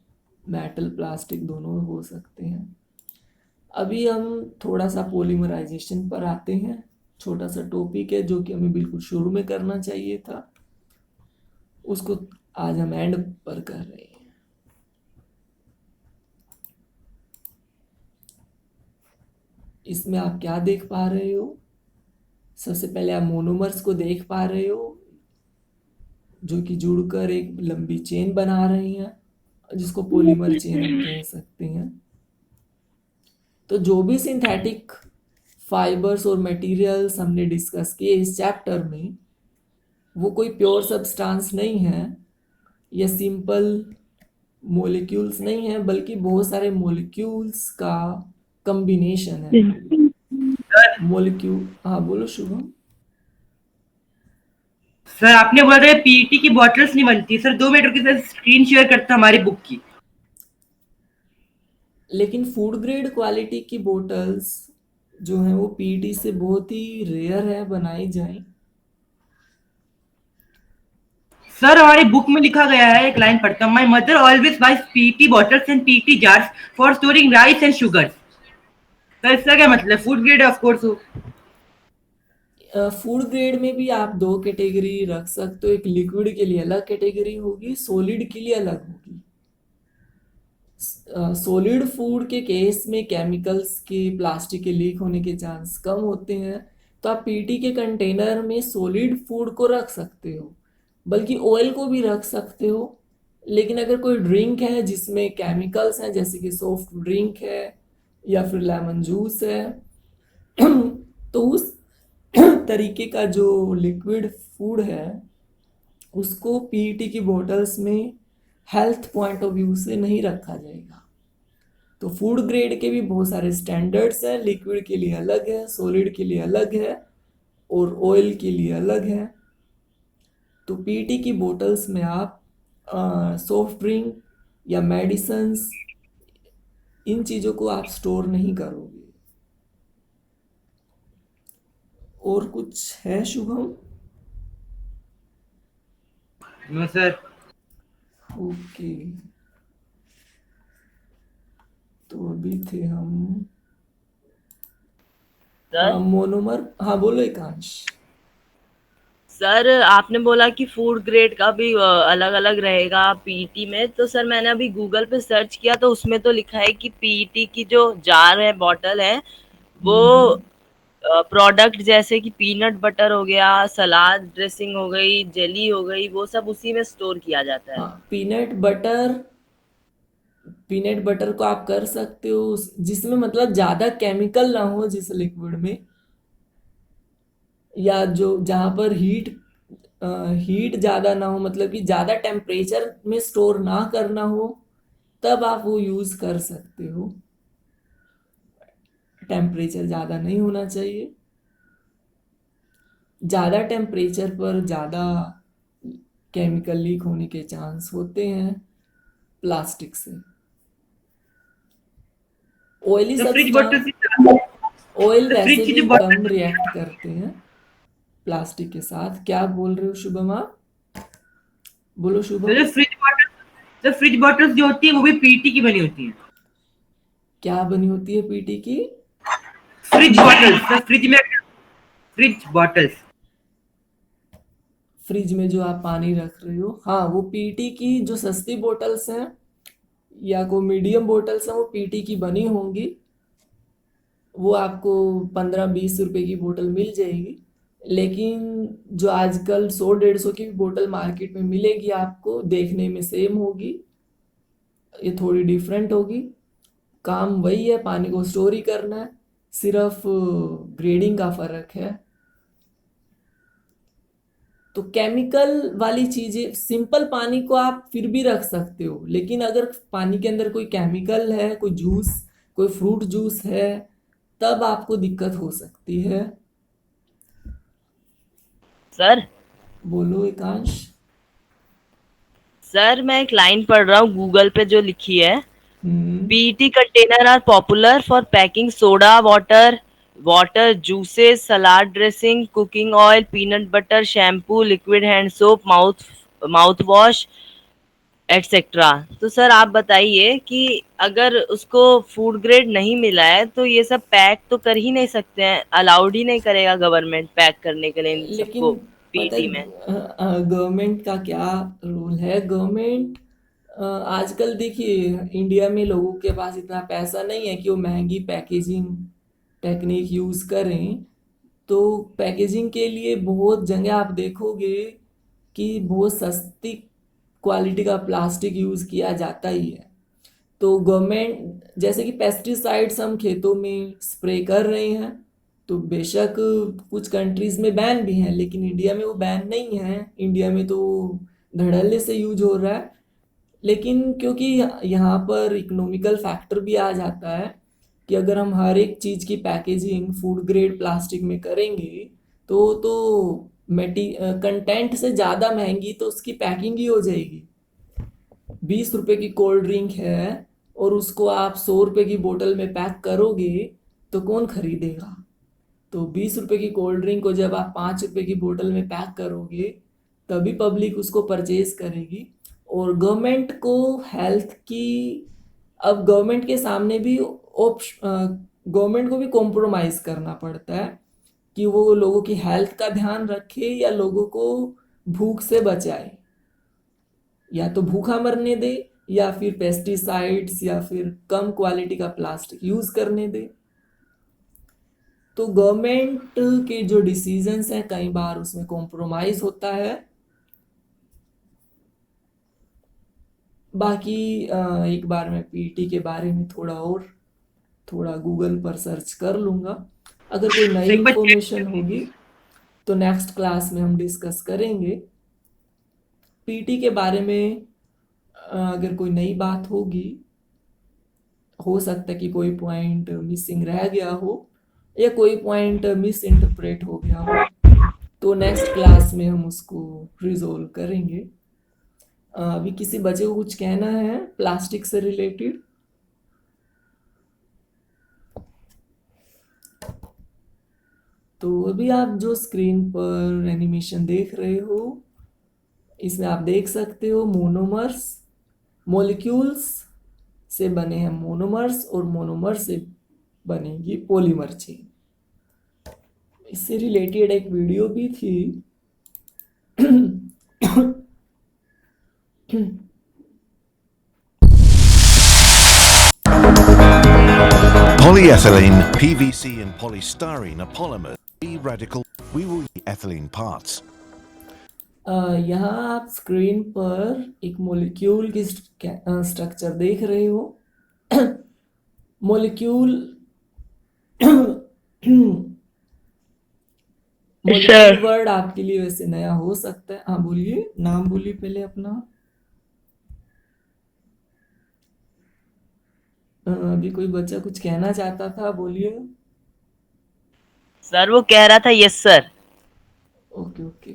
मेटल प्लास्टिक दोनों हो सकते हैं। अभी हम थोड़ा सा पॉलीमराइजेशन पर आते हैं। छोटा सा टॉपिक है जो कि हमें बिल्कुल शुरू में करना चाहिए था, उसको आज हम एंड पर कर रहे हैं। इसमें आप क्या देख पा रहे हो? सबसे पहले आप मोनोमर्स को देख पा रहे हो जो कि जुड़कर एक लंबी चेन बना रही हैं जिसको पॉलीमर चेन हम कह सकते हैं। तो जो भी सिंथेटिक फाइबर्स और मटेरियल्स हमने डिस्कस किए इस चैप्टर में वो कोई प्योर सब्सटेंस नहीं है या सिंपल मॉलिक्यूल्स नहीं है, बल्कि बहुत सारे मॉलिक्यूल्स का कॉम्बिनेशन है। मॉलिक्यूल, हाँ बोलो शुभम। सर आपने बोला था पीईटी की बॉटल्स नहीं बनती। सर 2 मिनट के साथ स्क्रीन शेयर करता हमारी बुक की। लेकिन फूड ग्रेड क्वालिटी की बोतल्स जो हैं वो पीईटी से बहुत ही रेयर है बनाई जाए। सर हमारी बुक में लिखा गया है, एक लाइन पढ़ता हूँ। My mother always buys PET bottles and PET jars for storing rice and sugar. Sir इसका क्या मतलब? फूड ग्रेड ऑफ कोर्स हो। फूड ग्रेड में भी आप दो कैटेगरी रख सकते हो, एक लिक्विड के लिए अलग कैटेगरी होगी, सॉलिड के लिए अलग होगी। सॉलिड फूड के केस में केमिकल्स के प्लास्टिक के लीक होने के चांस कम होते हैं, तो आप पीटी के कंटेनर में सॉलिड फूड को रख सकते हो, बल्कि ऑयल को भी रख सकते हो। लेकिन अगर कोई ड्रिंक है जिसमें केमिकल्स हैं जैसे कि सॉफ्ट ड्रिंक है या फिर लेमन जूस है तो उस तरीके का जो लिक्विड फूड है उसको पीईटी की बोतल्स में हेल्थ पॉइंट ऑफ व्यू से नहीं रखा जाएगा। तो फूड ग्रेड के भी बहुत सारे स्टैंडर्ड्स हैं, लिक्विड के लिए अलग है, सॉलिड के लिए अलग है और ऑयल के लिए अलग है। तो पीईटी की बोतल्स में आप सॉफ्ट ड्रिंक या मेडिसिन्स इन चीज़ों को आप स्टोर नहीं करोगे। और कुछ है शुभम? No sir. ओके, तो अभी थे हम सर मोनोमर। हाँ बोलो एकांश। सर आपने बोला कि फूड ग्रेड का भी अलग अलग रहेगा पीईटी में। तो सर मैंने अभी गूगल पे सर्च किया तो उसमें तो लिखा है कि पीईटी की जो जार है, बॉटल है, वो प्रोडक्ट जैसे कि पीनट बटर हो गया, सलाद ड्रेसिंग हो गई, जेली हो गई, वो सब उसी में स्टोर किया जाता है। हाँ, पीनट बटर को आप कर सकते हो जिसमें मतलब ज़्यादा केमिकल ना हो जिस लिक्विड में, या जो जहाँ पर हीट ज़्यादा ना हो, मतलब कि ज़्यादा टेम्परेचर में स्टोर ना करना हो, तब आप वो यूज़ कर सकते हो। टेम्परेचर ज़्यादा नहीं होना चाहिए। ज़्यादा टेम्परेचर पर ज़्यादा केमिकल लीक होने के चांस होते हैं प्लास्टिक से। ऑयली तो फ्रिज सब्सटेंस, बॉटल से ऑयल तो वैसे फ्रिज की भी जो बॉटल कम रिएक्ट करते हैं प्लास्टिक के साथ। क्या बोल रहे हो शुभम आप? बोलो तो शुभम। जो फ्रिज बॉटल तो फ्रिज बॉटल्स जो होती है वो भी पीटी की बनी होती है। क्या बनी होती है पीटी की? फ्रिज बॉटल्स तो फ्रिज में फ्रिज बॉटल्स। फ्रिज में जो आप पानी रख रहे हो, हाँ, वो पीटी की जो सस्ती बोतल्स हैं या कोई मीडियम बोतल्स हैं वो पीटी की बनी होंगी। वो आपको 15-20 रुपए की बोतल मिल जाएगी। लेकिन जो आजकल 100-150 की भी बोतल मार्केट में मिलेगी आपको, देखने में सेम होगी, ये थोड़ी डिफरेंट होगी। काम वही है, पानी को स्टोर ही करना है, सिर्फ ग्रेडिंग का फर्क है। तो केमिकल वाली चीजें, सिंपल पानी को आप फिर भी रख सकते हो, लेकिन अगर पानी के अंदर कोई केमिकल है, कोई जूस, कोई फ्रूट जूस है, तब आपको दिक्कत हो सकती है। सर बोलो एकांश। सर मैं एक लाइन पढ़ रहा हूँ गूगल पे जो लिखी है। हम्म। PET container are popular for packing soda water, juices, salad dressing, cooking oil, peanut butter, shampoo, liquid hand soap, mouthwash, etcetera. तो सर आप बताइए कि अगर उसको फूड ग्रेड नहीं मिला है तो ये सब पैक तो कर ही नहीं सकते हैं, अलाउड ही नहीं करेगा गवर्नमेंट पैक करने के लिए इन सबको लेकिन पता पीईटी में। है गवर्नमेंट का क्या रोल है? गवर्नमेंट आजकल देखिए, इंडिया में लोगों के पास इतना पैसा नहीं है कि वो महंगी पैकेजिंग टेक्निक यूज़ करें। तो पैकेजिंग के लिए बहुत जगह आप देखोगे कि बहुत सस्ती क्वालिटी का प्लास्टिक यूज़ किया जाता ही है। तो गवर्नमेंट, जैसे कि पेस्टिसाइड्स हम खेतों में स्प्रे कर रहे हैं, तो बेशक कुछ कंट्रीज में बैन भी है, लेकिन इंडिया में वो बैन नहीं है। इंडिया में तो धड़ल्ले से यूज हो रहा है। लेकिन क्योंकि यहाँ पर इकोनॉमिकल फैक्टर भी आ जाता है कि अगर हम हर एक चीज़ की पैकेजिंग फूड ग्रेड प्लास्टिक में करेंगे तो मेटी कंटेंट से ज़्यादा महंगी तो उसकी पैकिंग ही हो जाएगी। 20 रुपए की कोल्ड ड्रिंक है और उसको आप 100 रुपए की बोतल में पैक करोगे तो कौन खरीदेगा? तो 20 रुपए की कोल्ड ड्रिंक को जब आप 5 रुपए की बोतल में पैक करोगे तभी पब्लिक उसको परचेज करेगी। और गवर्नमेंट को हेल्थ की, अब गवर्नमेंट के सामने भी गवर्नमेंट को भी कॉम्प्रोमाइज करना पड़ता है कि वो लोगों की हेल्थ का ध्यान रखे या लोगों को भूख से बचाए, या तो भूखा मरने दे या फिर पेस्टिसाइड्स या फिर कम क्वालिटी का प्लास्टिक यूज करने दे। तो गवर्नमेंट के जो डिसीजंस हैं कई बार उसमें कॉम्प्रोमाइज होता है। बाकी एक बार मैं पीटी के बारे में थोड़ा गूगल पर सर्च कर लूँगा। अगर कोई नई एक बार चेक इंफॉर्मेशन होगी तो नेक्स्ट क्लास में हम डिस्कस करेंगे पीटी के बारे में। अगर कोई नई बात होगी, हो सकता है कि कोई पॉइंट मिसिंग रह गया हो या कोई पॉइंट मिस इंटरप्रेट हो गया हो, तो नेक्स्ट क्लास में हम उसको रिजोल्व करेंगे। अभी किसी बच्चे को कुछ कहना है प्लास्टिक से रिलेटेड? तो अभी आप जो स्क्रीन पर एनिमेशन देख रहे हो, इसमें आप देख सकते हो मोनोमर्स, मॉलिक्यूल्स से बने हैं मोनोमर्स और मोनोमर से बनेगी पॉलीमर चेन। इससे रिलेटेड एक वीडियो भी थी। Polyethylene, PVC and polystyrene are polymers. Free radical. We will use ethylene parts. यहाँ आप स्क्रीन पर एक मॉलिक्यूल की स्ट्रक्चर देख रहे हो। मॉलिक्यूल मॉलिक्यूल वर्ड आपके लिए वैसे नया हो सकता है। हाँ बोलिए, नाम बोलिए पहले अपना। अभी कोई बच्चा कुछ कहना चाहता था, बोलिए। सर वो कह रहा था यस सर। Okay okay.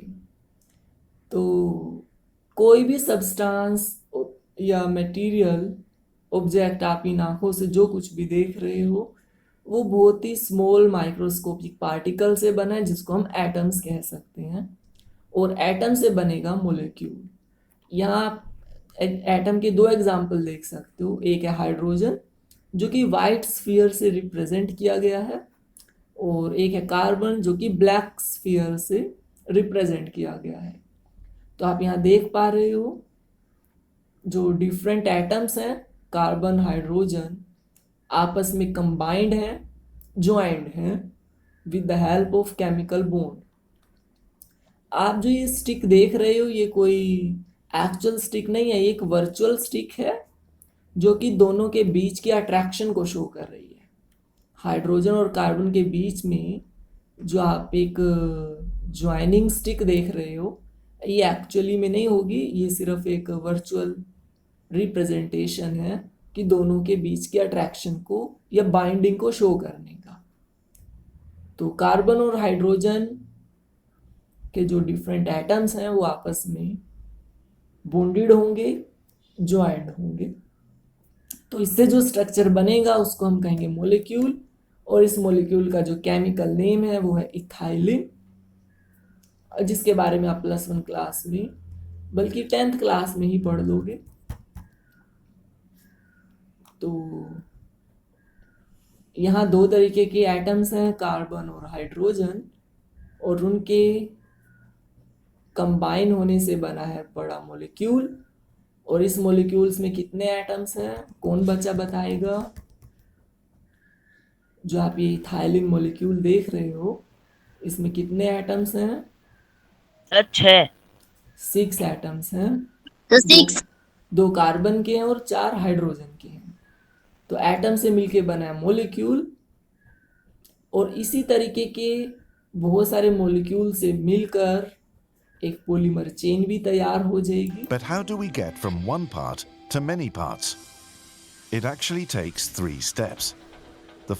तो कोई भी सब्सटेंस या मटेरियल ऑब्जेक्ट आप इन आंखों से जो कुछ भी देख रहे हो वो बहुत ही स्मॉल माइक्रोस्कोपिक पार्टिकल से बना है जिसको हम एटम्स कह सकते हैं, और एटम से बनेगा मोलिक्यूल। यहाँ आप एटम के दो एग्जाम्पल देख सकते हो, एक है हाइड्रोजन जो कि वाइट स्फीयर से रिप्रेजेंट किया गया है, और एक है कार्बन जो कि ब्लैक स्फीयर से रिप्रेजेंट किया गया है। तो आप यहाँ देख पा रहे हो जो डिफरेंट एटम्स हैं कार्बन हाइड्रोजन आपस में कंबाइंड हैं, ज्वाइंड हैं with the help of chemical bond. आप जो ये स्टिक देख रहे हो ये कोई एक्चुअल स्टिक नहीं है, ये एक वर्चुअल स्टिक है जो कि दोनों के बीच की अट्रैक्शन को शो कर रही है। हाइड्रोजन और कार्बन के बीच में जो आप एक ज्वाइनिंग स्टिक देख रहे हो ये एक्चुअली में नहीं होगी, ये सिर्फ एक वर्चुअल रिप्रेजेंटेशन है कि दोनों के बीच के अट्रैक्शन को या बाइंडिंग को शो करने का। तो कार्बन और हाइड्रोजन के जो डिफरेंट एटम्स हैं वो आपस में बॉन्डेड होंगे, ज्वाइंट होंगे। तो इससे जो स्ट्रक्चर बनेगा उसको हम कहेंगे मॉलिक्यूल, और इस मॉलिक्यूल का जो केमिकल नेम है वो है इथाइलिन, जिसके बारे में आप +1 क्लास में बल्कि 10th क्लास में ही पढ़ लोगे। तो यहाँ दो तरीके के एटम्स हैं कार्बन और हाइड्रोजन, और उनके कंबाइन होने से बना है बड़ा मॉलिक्यूल। और इस मॉलिक्यूल्स में कितने एटम्स हैं कौन बच्चा बताएगा? जो आप ये इथाइलिन मॉलिक्यूल देख रहे हो इसमें कितने एटम्स हैं? सर 6। 6 एटम्स हैं। तो दो 6। दो कार्बन के हैं और 4 हाइड्रोजन के हैं। तो एटम से मिलके बना है मॉलिक्यूल, और इसी तरीके के बहुत सारे मॉलिक्यूल से मिलकर एक पॉलीमर चेन भी तैयार हो जाएगी। But how do we get from one part to many parts? It actually takes 3 steps. The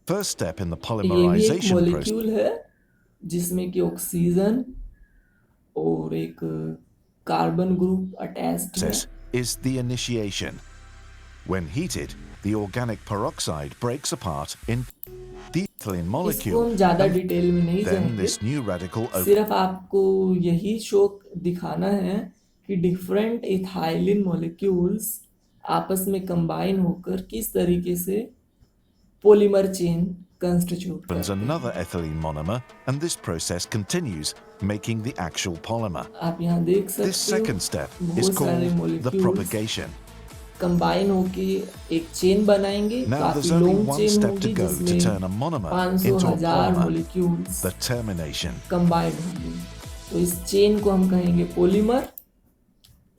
first step in the ये भी एक polymerization process मॉलिक्यूल है जिसमें कि ऑक्सीजन और एक कार्बन ग्रुप अटैच्ड है। is the initiation. When heated, the organic peroxide breaks apart in the ethylene इसको molecule. हम ज़्यादा and डिटेल में नहीं Then जाएंगे, this new radical opens सिर्फ आपको यही शो दिखाना है कि डिफरेंट इथाइलिन मॉलिक्यूल्स आपस में कंबाइन होकर किस तरीके से पॉलीमर चेन कंस्टिट्यूट करते हैं। another ethylene monomer, and this process continues, making the actual polymer. आप यहाँ देख This सकते हो second step is बहुत सारे called the molecules propagation. Combine होके एक चेन बनाएंगे, Now काफी there's only long one chain step होगी to go to जिसमें turn a monomer 500 into a हजार polymer, molecules the termination. Combine होंगे। तो इस चेन को हम कहेंगे पॉलीमर।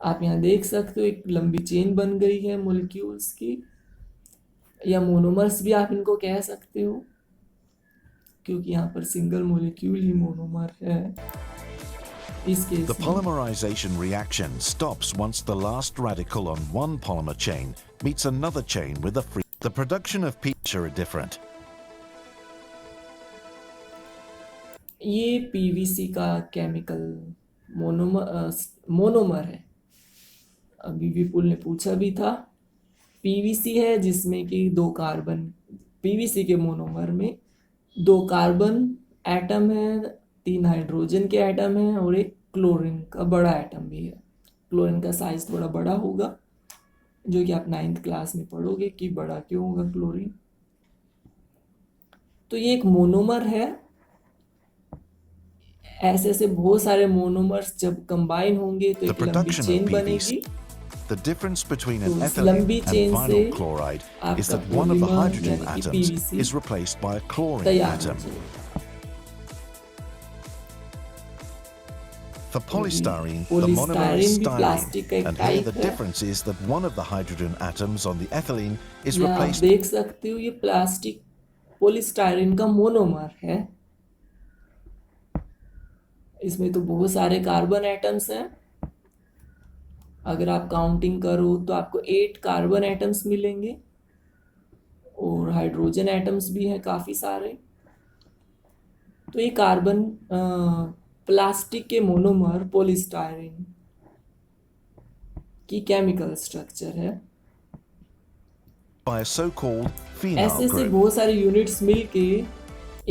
आप यहाँ देख सकते हो एक लंबी चेन बन गई है मॉलिक्यूल्स की, या मोनोमर्स भी आप इनको कह सकते हो क्योंकि यहाँ पर सिंगल मॉलिक्यूल ही मोनोमर है इस केस The में। polymerization reaction stops once the last radical on one polymer chain meets another chain with a free. The production of picture are different. ये पीवीसी का केमिकल मोनोमर है। अभी विपुल ने पूछा भी था, पीवीसी है जिसमें कि 2 कार्बन, पीवीसी के मोनोमर में 2 कार्बन एटम है, 3 हाइड्रोजन के एटम हैं और एक क्लोरीन का बड़ा एटम भी है। क्लोरीन का साइज थोड़ा बड़ा होगा जो कि आप 9th क्लास में पढ़ोगे कि बड़ा क्यों होगा क्लोरीन। तो ये एक मोनोमर है। ऐसे ऐसे बहुत सारे मोनोमर्स जब कंबाइन होंगे तो The एक लंबी production चेन of बनेगी। PVC. The difference between तो an उस ethylene लंबी and चेन से vinyl chloride is आपका that one of the polymer hydrogen यानी कि atoms PVC is replaced by a chlorine तैयार हो atom. जाएगा। For polystyrene, the polystyrene monomer is भी प्लास्टिक का styrene, एक and here टाइप the है। difference is that one of the hydrogen atoms on the ethylene is या आप replaced देख सकते हो ये प्लास्टिक पॉलीस्टायरीन का मोनोमर है। इसमें तो बहुत सारे कार्बन एटम्स हैं। अगर आप काउंटिंग करो तो आपको 8 कार्बन एटम्स मिलेंगे और हाइड्रोजन एटम्स भी हैं काफ़ी सारे। तो ये कार्बन प्लास्टिक के मोनोमर पॉलीस्टायरीन की केमिकल स्ट्रक्चर है। by a so-called phenyl ऐसे से group. बहुत सारे यूनिट्स मिलके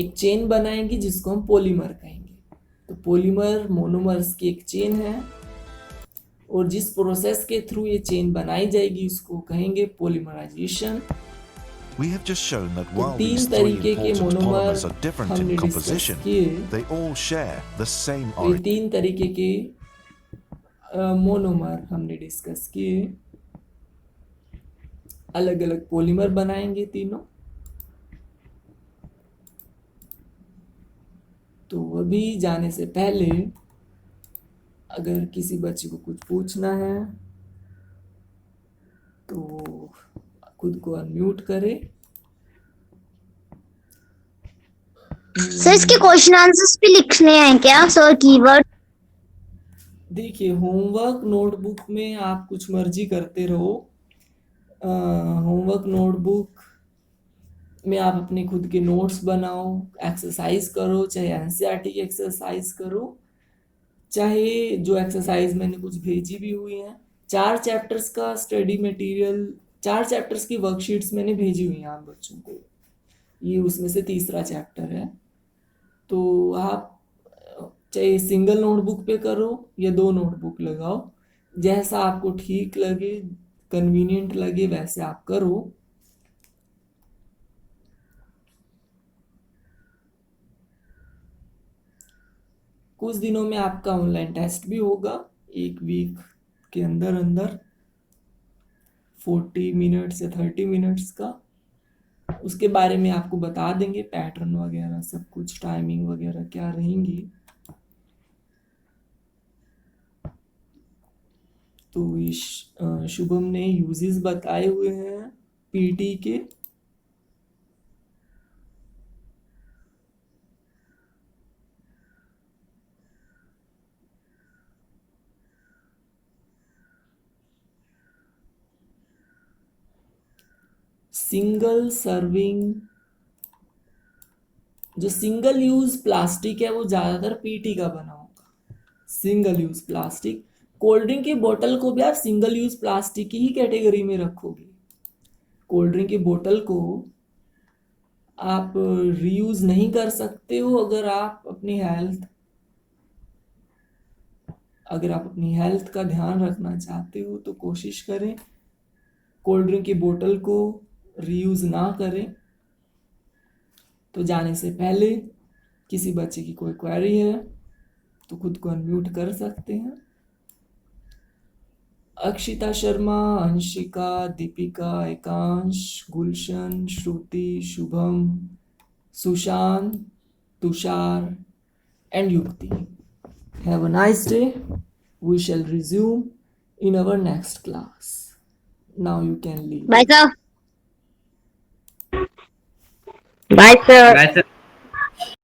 एक चेन बनाएंगी जिसको हम पॉलीमर कहेंगे। तो पॉलीमर मोनोमर्स की एक चेन है और जिस प्रोसेस के थ्रू ये चेन बनाई जाएगी उसको कहेंगे polymerisation. We have just shown that तो while तीन these three तरीके के important monomer polymers are different हमने in डिस्कस composition, किए। they all share the same तो ये origin. तीन तरीके के मोनोमर हमने डिस्कस किए। अलग अलग पॉलीमर बनाएंगे तीनों। तो अभी जाने से पहले अगर किसी बच्चे को कुछ पूछना है तो खुद को अनम्यूट करे। सर इसके क्वेश्चन आंसर्स भी लिखने हैं क्या सर? कीवर्ड देखिए, होमवर्क नोटबुक में आप कुछ मर्जी करते रहो। होमवर्क नोटबुक में आप अपने खुद के नोट्स बनाओ, एक्सरसाइज करो, चाहे एनसीईआरटी की एक्सरसाइज करो, चाहे जो एक्सरसाइज मैंने कुछ भेजी भी हुई हैं। 4 चैप्टर्स का स्टडी मटेरियल, 4 चैप्टर्स की वर्कशीट्स मैंने भेजी हुई हैं आप बच्चों को। ये उसमें से तीसरा चैप्टर है। तो आप चाहे सिंगल नोटबुक पे करो या 2 नोटबुक लगाओ, जैसा आपको ठीक लगे, कन्वीनियंट लगे वैसे आप करो। कुछ दिनों में आपका ऑनलाइन टेस्ट भी होगा, 1 वीक के अंदर अंदर 40 मिनट्स या 30 मिनट्स का। उसके बारे में आपको बता देंगे, पैटर्न वगैरह सब कुछ, टाइमिंग वगैरह क्या रहेंगी। तो इस शुभम ने यूजेस बताए हुए हैं पीटी के। सिंगल सर्विंग, जो सिंगल यूज प्लास्टिक है वो ज्यादातर पीटी का बना होगा। Single use plastic, cold drink की बोतल को भी आप सिंगल यूज प्लास्टिक की ही कैटेगरी में रखोगे। कोल्ड ड्रिंक की बोतल को आप रीयूज नहीं कर सकते हो। अगर आप अपनी हेल्थ का ध्यान रखना चाहते हो तो कोशिश करें कोल्ड ड्रिंक की बोतल को रीयूज ना करें। तो जाने से पहले किसी बच्चे की कोई क्वेरी है तो खुद को अनम्यूट कर सकते हैं। Akshita Sharma, Anshika, Deepika, Ekansh, Gulshan, Shruti, Shubham, Sushant, Tushar and Yukti. Have a nice day. We shall resume in our next class. Now you can leave. Bye sir. Bye sir. वैसे